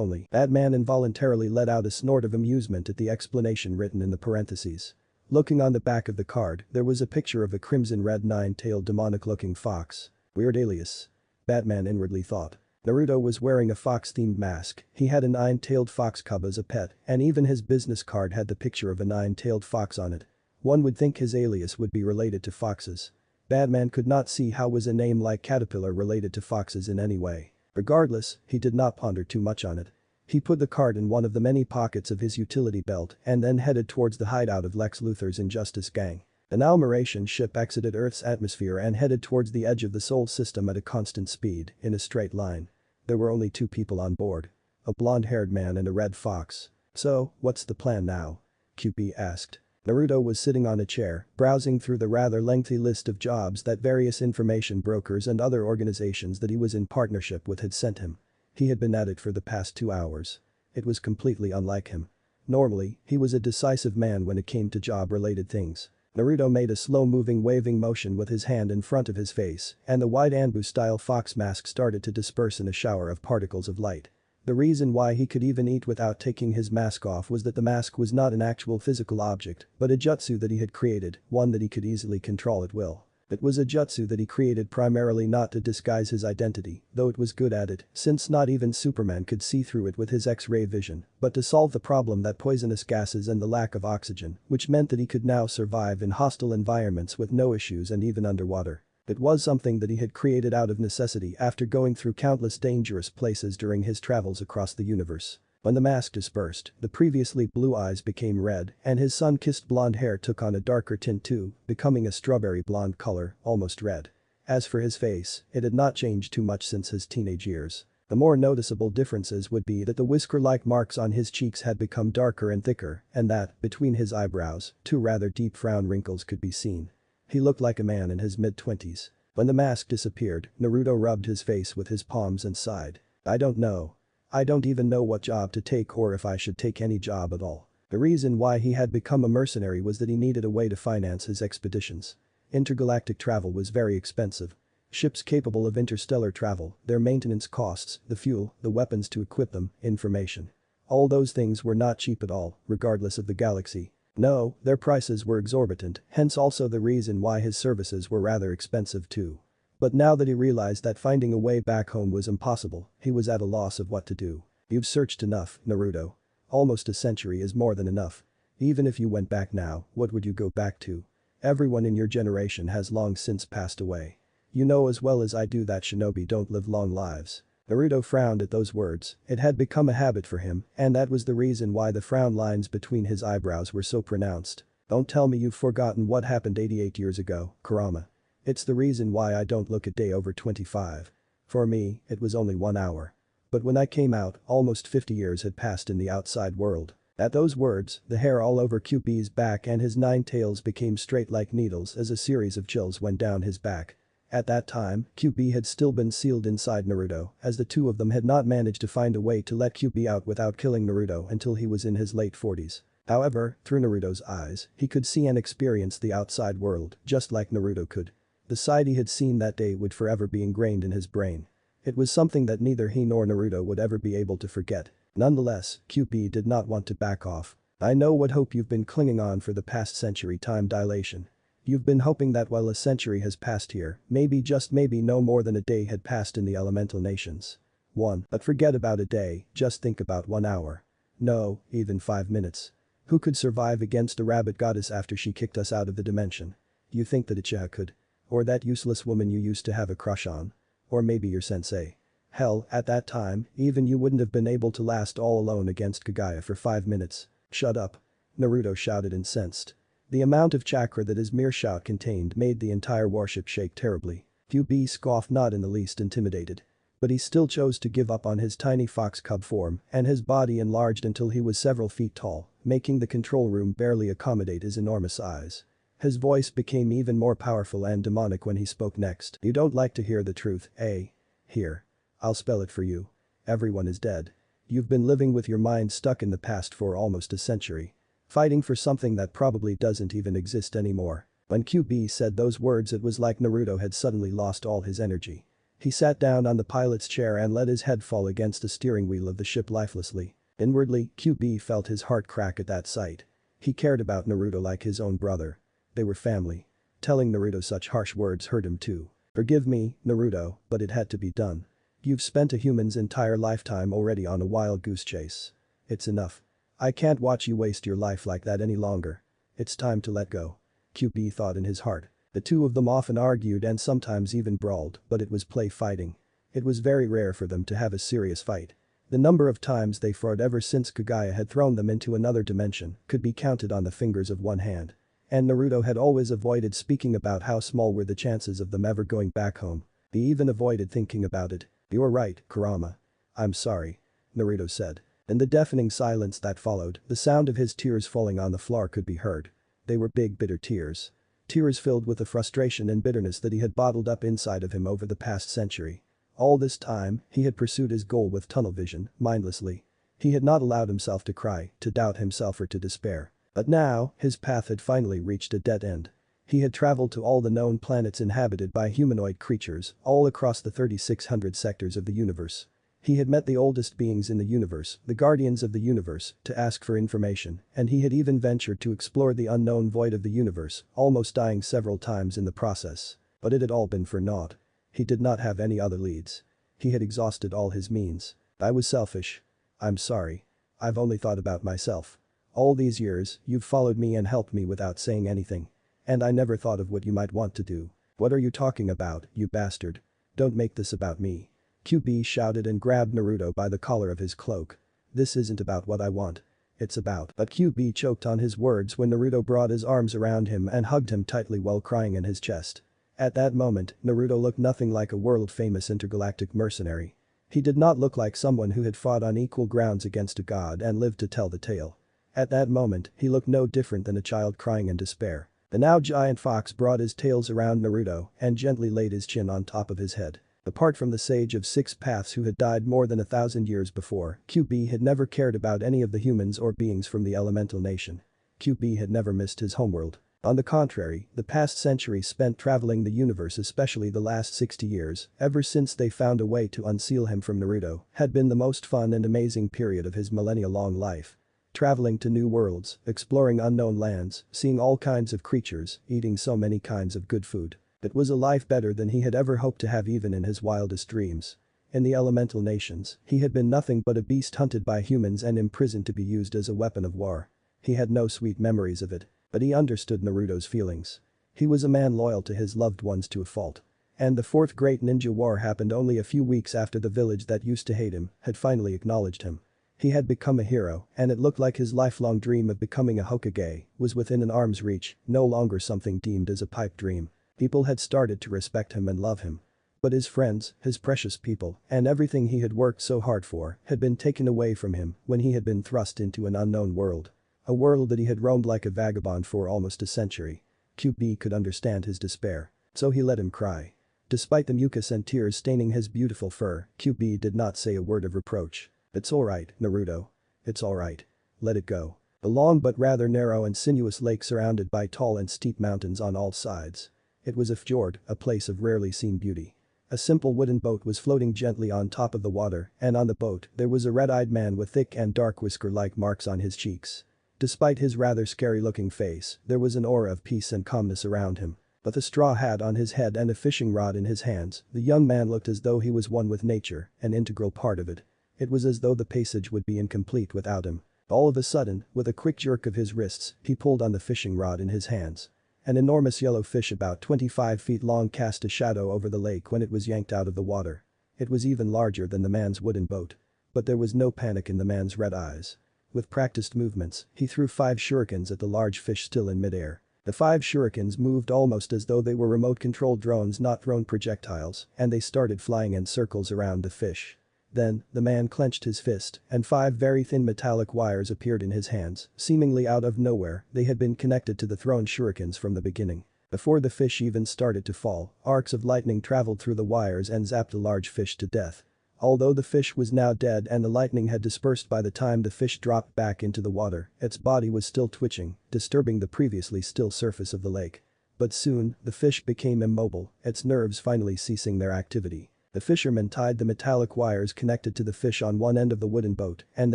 only. Batman involuntarily let out a snort of amusement at the explanation written in the parentheses. Looking on the back of the card, there was a picture of a crimson-red nine-tailed demonic-looking fox. Weird alias. Batman inwardly thought. Naruto was wearing a fox-themed mask, he had a nine-tailed fox cub as a pet, and even his business card had the picture of a nine-tailed fox on it. One would think his alias would be related to foxes. Batman could not see how was a name like Caterpillar related to foxes in any way. Regardless, he did not ponder too much on it. He put the card in one of the many pockets of his utility belt and then headed towards the hideout of Lex Luthor's Injustice Gang. An Almeration ship exited Earth's atmosphere and headed towards the edge of the Sol system at a constant speed, in a straight line. There were only two people on board. A blonde-haired man and a red fox. So, what's the plan now? QP asked. Naruto was sitting on a chair, browsing through the rather lengthy list of jobs that various information brokers and other organizations that he was in partnership with had sent him. He had been at it for the past 2 hours. It was completely unlike him. Normally, he was a decisive man when it came to job-related things. Naruto made a slow-moving waving motion with his hand in front of his face, and the wide Anbu-style fox mask started to disperse in a shower of particles of light. The reason why he could even eat without taking his mask off was that the mask was not an actual physical object, but a jutsu that he had created, one that he could easily control at will. It was a jutsu that he created primarily not to disguise his identity, though it was good at it, since not even Superman could see through it with his X-ray vision, but to solve the problem that poisonous gases and the lack of oxygen, which meant that he could now survive in hostile environments with no issues and even underwater. It was something that he had created out of necessity after going through countless dangerous places during his travels across the universe. When the mask dispersed, the previously blue eyes became red and his sun-kissed blonde hair took on a darker tint too, becoming a strawberry blonde color, almost red. As for his face, it had not changed too much since his teenage years. The more noticeable differences would be that the whisker-like marks on his cheeks had become darker and thicker, and that, between his eyebrows, two rather deep frown wrinkles could be seen. He looked like a man in his mid-20s. When the mask disappeared, Naruto rubbed his face with his palms and sighed. I don't know. I don't even know what job to take or if I should take any job at all. The reason why he had become a mercenary was that he needed a way to finance his expeditions. Intergalactic travel was very expensive. Ships capable of interstellar travel, their maintenance costs, the fuel, the weapons to equip them, information. All those things were not cheap at all, regardless of the galaxy. No, their prices were exorbitant, hence also the reason why his services were rather expensive too. But now that he realized that finding a way back home was impossible, he was at a loss of what to do. You've searched enough, Naruto. Almost a century is more than enough. Even if you went back now, what would you go back to? Everyone in your generation has long since passed away. You know as well as I do that shinobi don't live long lives. Naruto frowned at those words, it had become a habit for him, and that was the reason why the frown lines between his eyebrows were so pronounced. Don't tell me you've forgotten what happened 88 years ago, Kurama. It's the reason why I don't look a day over 25. For me, it was only 1 hour. But when I came out, almost 50 years had passed in the outside world. At those words, the hair all over QB's back and his 9 tails became straight like needles as a series of chills went down his back. At that time, QB had still been sealed inside Naruto, as the two of them had not managed to find a way to let QB out without killing Naruto until he was in his late 40s. However, through Naruto's eyes, he could see and experience the outside world, just like Naruto could. The sight he had seen that day would forever be ingrained in his brain. It was something that neither he nor Naruto would ever be able to forget. Nonetheless, QB did not want to back off. I know what hope you've been clinging on for the past century time dilation. You've been hoping that while a century has passed here, maybe just maybe no more than a day had passed in the elemental nations. But forget about a day, just think about 1 hour. No, even 5 minutes. Who could survive against a rabbit goddess after she kicked us out of the dimension? You think that Uchiha could? Or that useless woman you used to have a crush on? Or maybe your sensei? Hell, at that time, even you wouldn't have been able to last all alone against Kagaya for 5 minutes. Shut up. Naruto shouted incensed. The amount of chakra that his mere shout contained made the entire warship shake terribly. QB scoffed, not in the least intimidated. But he still chose to give up on his tiny fox cub form and his body enlarged until he was several feet tall, making the control room barely accommodate his enormous size. His voice became even more powerful and demonic when he spoke next. You don't like to hear the truth, eh? Here. I'll spell it for you. Everyone is dead. You've been living with your mind stuck in the past for almost a century. Fighting for something that probably doesn't even exist anymore. When QB said those words, it was like Naruto had suddenly lost all his energy. He sat down on the pilot's chair and let his head fall against the steering wheel of the ship lifelessly. Inwardly, QB felt his heart crack at that sight. He cared about Naruto like his own brother. They were family. Telling Naruto such harsh words hurt him too. Forgive me, Naruto, but it had to be done. You've spent a human's entire lifetime already on a wild goose chase. It's enough. I can't watch you waste your life like that any longer. It's time to let go. QB thought in his heart. The two of them often argued and sometimes even brawled, but it was play fighting. It was very rare for them to have a serious fight. The number of times they fought ever since Kagaya had thrown them into another dimension could be counted on the fingers of one hand. And Naruto had always avoided speaking about how small were the chances of them ever going back home. He even avoided thinking about it. You're right, Kurama. I'm sorry. Naruto said. In the deafening silence that followed, the sound of his tears falling on the floor could be heard. They were big bitter tears. Tears filled with the frustration and bitterness that he had bottled up inside of him over the past century. All this time, he had pursued his goal with tunnel vision, mindlessly. He had not allowed himself to cry, to doubt himself or to despair. But now, his path had finally reached a dead end. He had traveled to all the known planets inhabited by humanoid creatures, all across the 3600 sectors of the universe. He had met the oldest beings in the universe, the guardians of the universe, to ask for information, and he had even ventured to explore the unknown void of the universe, almost dying several times in the process. But it had all been for naught. He did not have any other leads. He had exhausted all his means. I was selfish. I'm sorry. I've only thought about myself. All these years, you've followed me and helped me without saying anything. And I never thought of what you might want to do. What are you talking about, you bastard? Don't make this about me. QB shouted and grabbed Naruto by the collar of his cloak. This isn't about what I want. It's about. But QB choked on his words when Naruto brought his arms around him and hugged him tightly while crying in his chest. At that moment, Naruto looked nothing like a world-famous intergalactic mercenary. He did not look like someone who had fought on equal grounds against a god and lived to tell the tale. At that moment, he looked no different than a child crying in despair. The now giant fox brought his tails around Naruto and gently laid his chin on top of his head. Apart from the sage of six paths who had died more than 1,000 years before, QB had never cared about any of the humans or beings from the elemental nation. QB had never missed his homeworld. On the contrary, the past century spent traveling the universe, especially the last 60 years, ever since they found a way to unseal him from Naruto, had been the most fun and amazing period of his millennia-long life. Traveling to new worlds, exploring unknown lands, seeing all kinds of creatures, eating so many kinds of good food. It was a life better than he had ever hoped to have even in his wildest dreams. In the elemental nations, he had been nothing but a beast hunted by humans and imprisoned to be used as a weapon of war. He had no sweet memories of it. But he understood Naruto's feelings. He was a man loyal to his loved ones to a fault. And the fourth great ninja war happened only a few weeks after the village that used to hate him had finally acknowledged him. He had become a hero, and it looked like his lifelong dream of becoming a Hokage was within an arm's reach, no longer something deemed as a pipe dream. People had started to respect him and love him. But his friends, his precious people, and everything he had worked so hard for had been taken away from him when he had been thrust into an unknown world. A world that he had roamed like a vagabond for almost a century. QB could understand his despair. So he let him cry. Despite the mucus and tears staining his beautiful fur, QB did not say a word of reproach. It's alright, Naruto. It's alright. Let it go. The long but rather narrow and sinuous lake surrounded by tall and steep mountains on all sides. It was a fjord, a place of rarely seen beauty. A simple wooden boat was floating gently on top of the water, and on the boat there was a red-eyed man with thick and dark whisker-like marks on his cheeks. Despite his rather scary-looking face, there was an aura of peace and calmness around him. With a straw hat on his head and a fishing rod in his hands, the young man looked as though he was one with nature, an integral part of it. It was as though the passage would be incomplete without him. All of a sudden, with a quick jerk of his wrists, he pulled on the fishing rod in his hands. An enormous yellow fish about 25 feet long cast a shadow over the lake when it was yanked out of the water. It was even larger than the man's wooden boat. But there was no panic in the man's red eyes. With practiced movements, he threw 5 shurikens at the large fish still in midair. The 5 shurikens moved almost as though they were remote-controlled drones, not thrown projectiles, and they started flying in circles around the fish. Then, the man clenched his fist, and 5 very thin metallic wires appeared in his hands, seemingly out of nowhere. They had been connected to the thrown shurikens from the beginning. Before the fish even started to fall, arcs of lightning traveled through the wires and zapped the large fish to death. Although the fish was now dead and the lightning had dispersed by the time the fish dropped back into the water, its body was still twitching, disturbing the previously still surface of the lake. But soon, the fish became immobile, its nerves finally ceasing their activity. The fisherman tied the metallic wires connected to the fish on one end of the wooden boat, and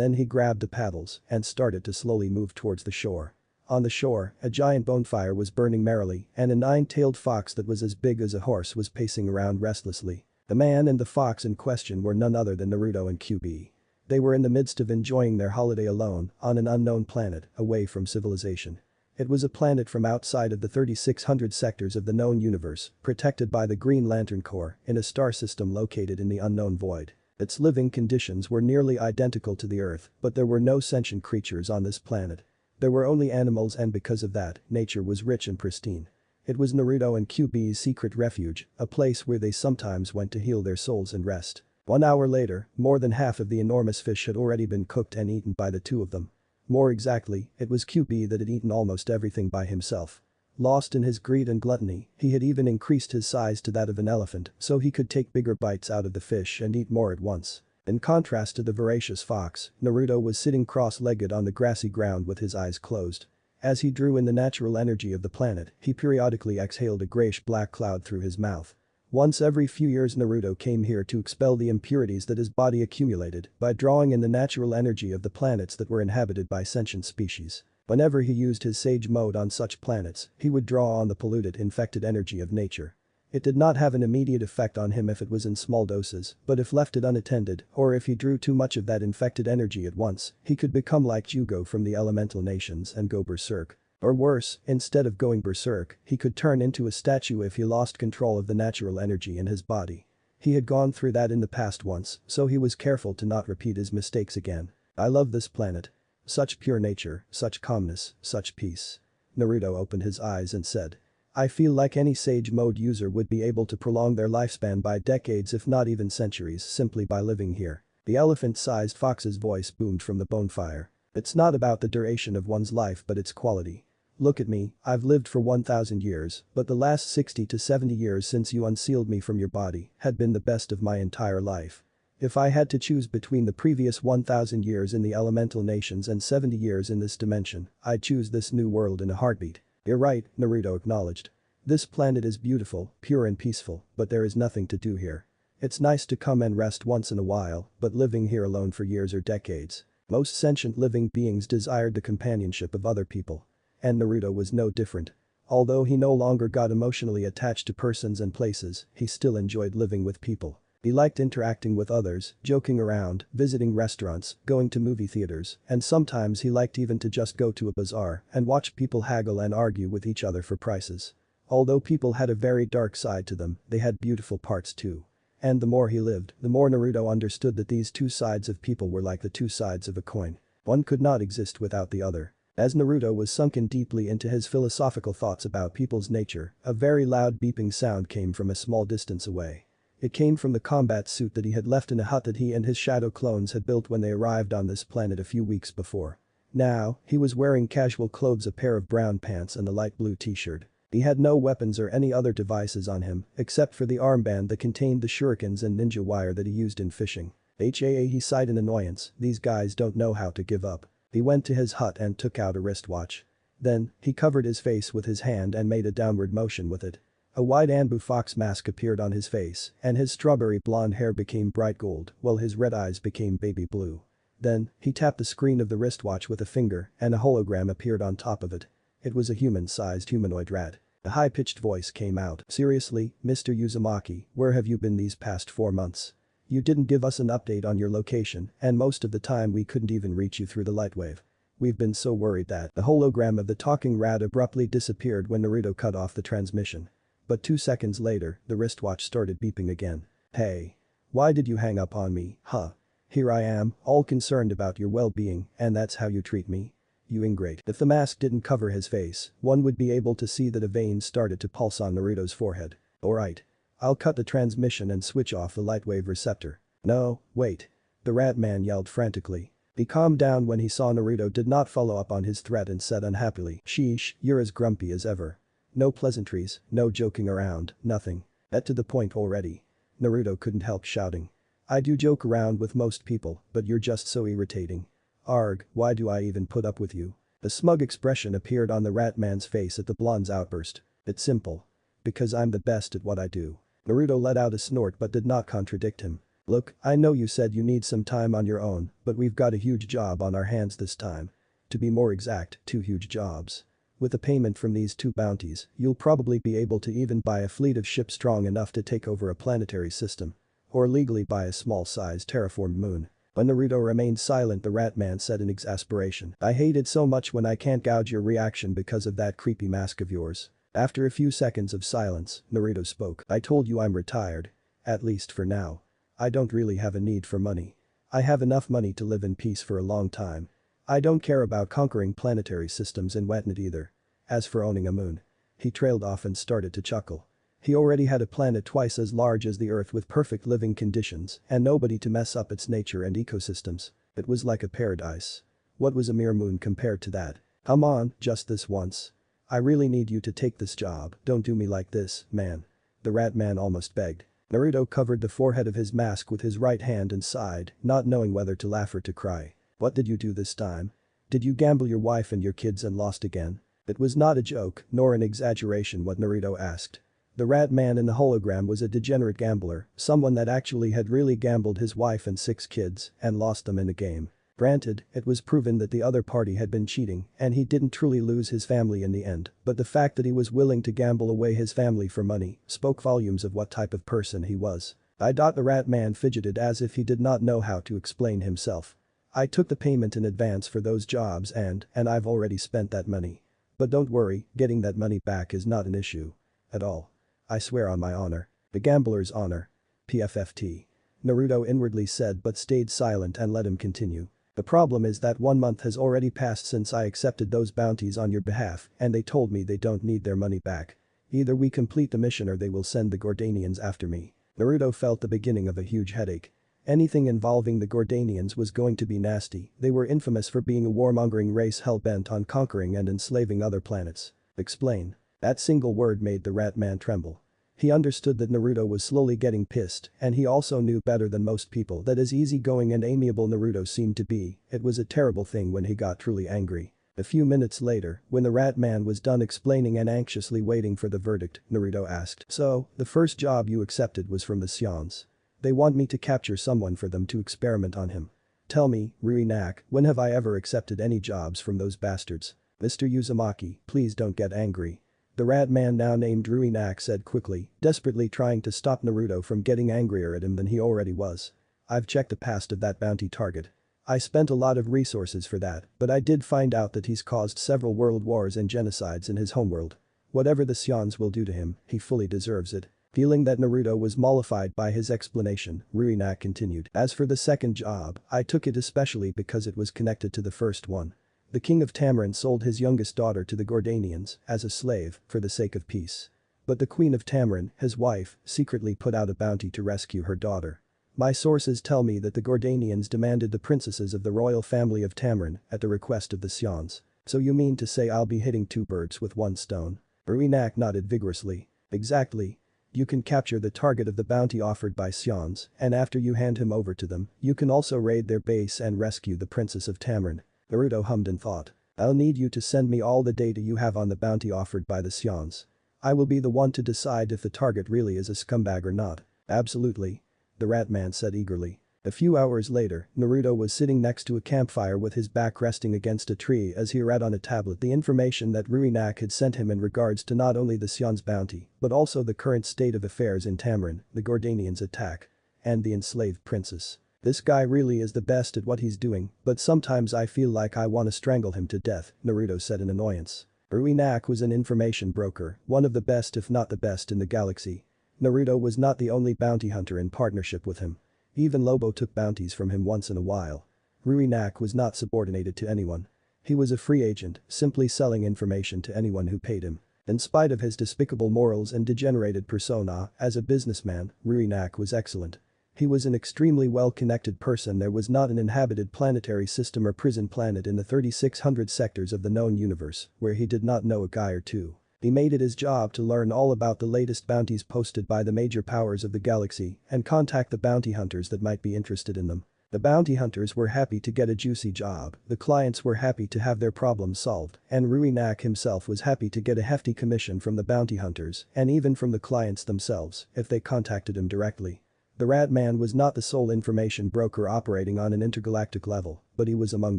then he grabbed the paddles and started to slowly move towards the shore. On the shore, a giant bonfire was burning merrily, and a 9-tailed fox that was as big as a horse was pacing around restlessly. The man and the fox in question were none other than Naruto and QB. They were in the midst of enjoying their holiday alone, on an unknown planet, away from civilization. It was a planet from outside of the 3600 sectors of the known universe, protected by the Green Lantern Corps, in a star system located in the unknown void. Its living conditions were nearly identical to the Earth, but there were no sentient creatures on this planet. There were only animals, and because of that, nature was rich and pristine. It was Naruto and QB's secret refuge, a place where they sometimes went to heal their souls and rest. 1 hour later, more than half of the enormous fish had already been cooked and eaten by the two of them. More exactly, it was QB that had eaten almost everything by himself. Lost in his greed and gluttony, he had even increased his size to that of an elephant so he could take bigger bites out of the fish and eat more at once. In contrast to the voracious fox, Naruto was sitting cross-legged on the grassy ground with his eyes closed. As he drew in the natural energy of the planet, he periodically exhaled a grayish-black cloud through his mouth. Once every few years Naruto came here to expel the impurities that his body accumulated by drawing in the natural energy of the planets that were inhabited by sentient species. Whenever he used his Sage mode on such planets, he would draw on the polluted, infected energy of nature. It did not have an immediate effect on him if it was in small doses, but if left it unattended, or if he drew too much of that infected energy at once, he could become like Jugo from the elemental nations and go berserk. Or worse, instead of going berserk, he could turn into a statue if he lost control of the natural energy in his body. He had gone through that in the past once, so he was careful to not repeat his mistakes again. I love this planet. Such pure nature, such calmness, such peace. Naruto opened his eyes and said. I feel like any Sage mode user would be able to prolong their lifespan by decades if not even centuries simply by living here. The elephant-sized fox's voice boomed from the bonfire. It's not about the duration of one's life but its quality. Look at me, I've lived for 1,000 years, but the last 60 to 70 years since you unsealed me from your body had been the best of my entire life. If I had to choose between the previous 1,000 years in the elemental nations and 70 years in this dimension, I'd choose this new world in a heartbeat. You're right, Naruto acknowledged. This planet is beautiful, pure and peaceful, but there is nothing to do here. It's nice to come and rest once in a while, but living here alone for years or decades. Most sentient living beings desired the companionship of other people. And Naruto was no different. Although he no longer got emotionally attached to persons and places, he still enjoyed living with people. He liked interacting with others, joking around, visiting restaurants, going to movie theaters, and sometimes he liked even to just go to a bazaar and watch people haggle and argue with each other for prices. Although people had a very dark side to them, they had beautiful parts too. And the more he lived, the more Naruto understood that these two sides of people were like the two sides of a coin. One could not exist without the other. As Naruto was sunken deeply into his philosophical thoughts about people's nature, a very loud beeping sound came from a small distance away. It came from the combat suit that he had left in a hut that he and his shadow clones had built when they arrived on this planet a few weeks before. Now, he was wearing casual clothes, a pair of brown pants and a light blue t-shirt. He had no weapons or any other devices on him, except for the armband that contained the shurikens and ninja wire that he used in fishing. He sighed in annoyance, these guys don't know how to give up. He went to his hut and took out a wristwatch. Then, he covered his face with his hand and made a downward motion with it. A wide Anbu fox mask appeared on his face, and his strawberry blonde hair became bright gold, while his red eyes became baby blue. Then, he tapped the screen of the wristwatch with a finger, and a hologram appeared on top of it. It was a human-sized humanoid rat. A high-pitched voice came out. Seriously, Mr. Uzumaki, where have you been these past 4 months? You didn't give us an update on your location, and most of the time we couldn't even reach you through the lightwave. We've been so worried that. The hologram of the talking rat abruptly disappeared when Naruto cut off the transmission. But 2 seconds later, the wristwatch started beeping again. Hey. Why did you hang up on me, huh? Here I am, all concerned about your well-being, and that's how you treat me? You ingrate. If the mask didn't cover his face, one would be able to see that a vein started to pulse on Naruto's forehead. Alright. I'll cut the transmission and switch off the lightwave receptor. No, wait. The rat man yelled frantically. He calmed down when he saw Naruto did not follow up on his threat and said unhappily, sheesh, you're as grumpy as ever. No pleasantries, no joking around, nothing. That to the point already. Naruto couldn't help shouting. I do joke around with most people, but you're just so irritating. Arg, why do I even put up with you? A smug expression appeared on the rat man's face at the blonde's outburst. It's simple. Because I'm the best at what I do. Naruto let out a snort but did not contradict him. Look, I know you said you need some time on your own, but we've got a huge job on our hands this time. To be more exact, 2 huge jobs. With the payment from these 2 bounties, you'll probably be able to even buy a fleet of ships strong enough to take over a planetary system. Or legally buy a small-sized terraformed moon. When Naruto remained silent, the rat man said in exasperation, I hate it so much when I can't gauge your reaction because of that creepy mask of yours. After a few seconds of silence, Naruto spoke. I told you I'm retired. At least for now. I don't really have a need for money. I have enough money to live in peace for a long time. I don't care about conquering planetary systems in Wetnet either. As for owning a moon. He trailed off and started to chuckle. He already had a planet twice as large as the Earth with perfect living conditions and nobody to mess up its nature and ecosystems. It was like a paradise. What was a mere moon compared to that? Come on, just this once. I really need you to take this job, don't do me like this, man. The rat man almost begged. Naruto covered the forehead of his mask with his right hand and sighed, not knowing whether to laugh or to cry. What did you do this time? Did you gamble your wife and your kids and lost again? It was not a joke, nor an exaggeration what Naruto asked. The rat man in the hologram was a degenerate gambler, someone that actually had really gambled his wife and 6 kids and lost them in a game. Granted, it was proven that the other party had been cheating and he didn't truly lose his family in the end, but the fact that he was willing to gamble away his family for money spoke volumes of what type of person he was. The rat man fidgeted as if he did not know how to explain himself. I took the payment in advance for those jobs and I've already spent that money. But don't worry, getting that money back is not an issue. At all. I swear on my honor. The gambler's honor. PFFT. Naruto inwardly said but stayed silent and let him continue. The problem is that 1 month has already passed since I accepted those bounties on your behalf and they told me they don't need their money back. Either we complete the mission or they will send the Gordanians after me. Naruto felt the beginning of a huge headache. Anything involving the Gordanians was going to be nasty, they were infamous for being a warmongering race hell-bent on conquering and enslaving other planets. Explain. That single word made the rat man tremble. He understood that Naruto was slowly getting pissed and he also knew better than most people that as easygoing and amiable Naruto seemed to be, it was a terrible thing when he got truly angry. A few minutes later, when the rat man was done explaining and anxiously waiting for the verdict, Naruto asked, "So, the first job you accepted was from the Sions. They want me to capture someone for them to experiment on him. Tell me, Ruinak, when have I ever accepted any jobs from those bastards? Mr. Uzumaki, please don't get angry." The rat man now named Ruinak said quickly, desperately trying to stop Naruto from getting angrier at him than he already was. "I've checked the past of that bounty target. I spent a lot of resources for that, but I did find out that he's caused several world wars and genocides in his homeworld. Whatever the Sions will do to him, he fully deserves it." Feeling that Naruto was mollified by his explanation, Ruinak continued. "As for the second job, I took it especially because it was connected to the first one. The king of Tamarin sold his youngest daughter to the Gordanians as a slave for the sake of peace. But the queen of Tamarin, his wife, secretly put out a bounty to rescue her daughter. My sources tell me that the Gordanians demanded the princesses of the royal family of Tamarin at the request of the Sions. So you mean to say I'll be hitting 2 birds with 1 stone?" Ruinak nodded vigorously. "Exactly. You can capture the target of the bounty offered by Sions, and after you hand him over to them, you can also raid their base and rescue the princess of Tamarin." Naruto hummed in thought. "I'll need you to send me all the data you have on the bounty offered by the Sions. I will be the one to decide if the target really is a scumbag or not." "Absolutely." The rat man said eagerly. A few hours later, Naruto was sitting next to a campfire with his back resting against a tree as he read on a tablet the information that Ruinak had sent him in regards to not only the Sions bounty, but also the current state of affairs in Tamarin, the Gordanians' attack, and the enslaved princess. "This guy really is the best at what he's doing, but sometimes I feel like I want to strangle him to death," Naruto said in annoyance. Ruinak was an information broker, one of the best if not the best in the galaxy. Naruto was not the only bounty hunter in partnership with him. Even Lobo took bounties from him once in a while. Ruinak was not subordinated to anyone. He was a free agent, simply selling information to anyone who paid him. In spite of his despicable morals and degenerated persona, as a businessman, Ruinak was excellent. He was an extremely well-connected person. There was not an inhabited planetary system or prison planet in the 3600 sectors of the known universe where he did not know a guy or two. He made it his job to learn all about the latest bounties posted by the major powers of the galaxy and contact the bounty hunters that might be interested in them. The bounty hunters were happy to get a juicy job, the clients were happy to have their problems solved, and Ruinak himself was happy to get a hefty commission from the bounty hunters and even from the clients themselves if they contacted him directly. The rat man was not the sole information broker operating on an intergalactic level, but he was among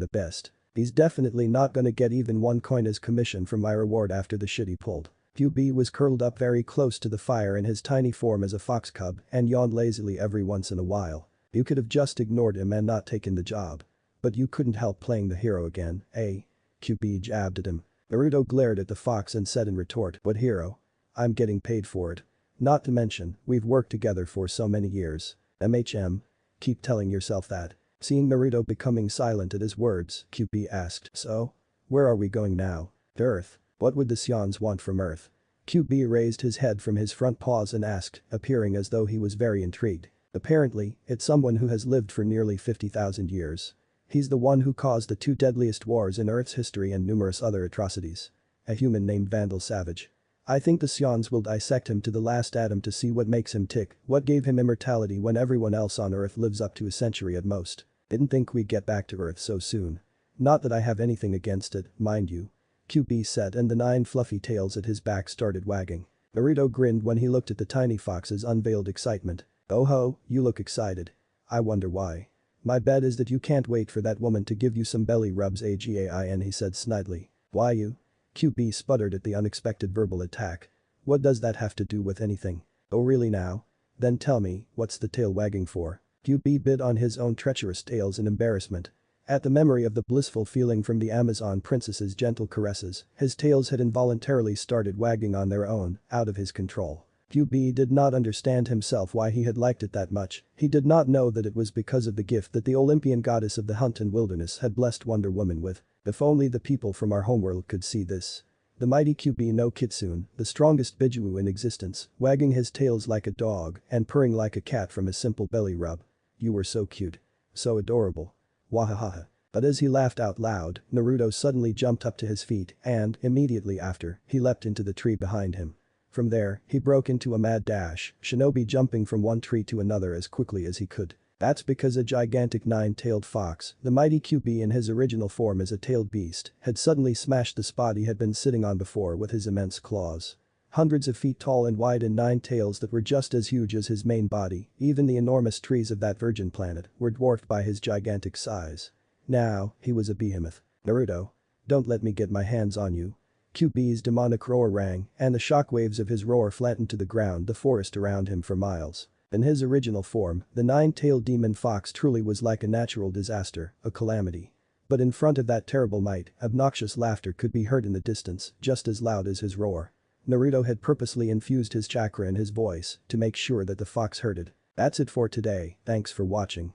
the best. "He's definitely not gonna get even 1 coin as commission from my reward after the shit he pulled." QB was curled up very close to the fire in his tiny form as a fox cub and yawned lazily every once in a while. "You could have just ignored him and not taken the job. But you couldn't help playing the hero again, eh?" QB jabbed at him. Naruto glared at the fox and said in retort, "What hero? I'm getting paid for it. Not to mention, we've worked together for so many years. MHM. Keep telling yourself that." Seeing Naruto becoming silent at his words, QB asked, "So? Where are we going now?" "To Earth. What would the Sions want from Earth?" QB raised his head from his front paws and asked, appearing as though he was very intrigued. "Apparently, it's someone who has lived for nearly 50,000 years. He's the one who caused the 2 deadliest wars in Earth's history and numerous other atrocities. A human named Vandal Savage. I think the Sions will dissect him to the last atom to see what makes him tick, what gave him immortality when everyone else on Earth lives up to a century at most. Didn't think we'd get back to Earth so soon. Not that I have anything against it, mind you." QB said and the 9 fluffy tails at his back started wagging. Naruto grinned when he looked at the tiny fox's unveiled excitement. Oh ho, you look excited. I wonder why. My bet is that you can't wait for that woman to give you some belly rubs again, he said snidely. Why you? QB sputtered at the unexpected verbal attack. What does that have to do with anything? Oh really now? Then tell me, what's the tail wagging for? QB bit on his own treacherous tails in embarrassment. At the memory of the blissful feeling from the Amazon princess's gentle caresses, his tails had involuntarily started wagging on their own, out of his control. QB did not understand himself why he had liked it that much, he did not know that it was because of the gift that the Olympian goddess of the hunt and wilderness had blessed Wonder Woman with. If only the people from our homeworld could see this. The mighty QB no Kitsune, the strongest Bijuu in existence, wagging his tails like a dog and purring like a cat from a simple belly rub. You were so cute. So adorable. Wahahaha. But as he laughed out loud, Naruto suddenly jumped up to his feet and, immediately after, he leapt into the tree behind him. From there, he broke into a mad dash, Shinobi jumping from one tree to another as quickly as he could. That's because a gigantic nine-tailed fox, the mighty QB in his original form as a tailed beast, had suddenly smashed the spot he had been sitting on before with his immense claws. Hundreds of feet tall and wide and 9 tails that were just as huge as his main body, even the enormous trees of that virgin planet, were dwarfed by his gigantic size. Now, he was a behemoth. Naruto. Don't let me get my hands on you. QB's demonic roar rang, and the shockwaves of his roar flattened to the ground the forest around him for miles. In his original form, the 9-tailed demon fox truly was like a natural disaster, a calamity. But in front of that terrible might, obnoxious laughter could be heard in the distance, just as loud as his roar. Naruto had purposely infused his chakra in his voice to make sure that the fox heard it. That's it for today, thanks for watching.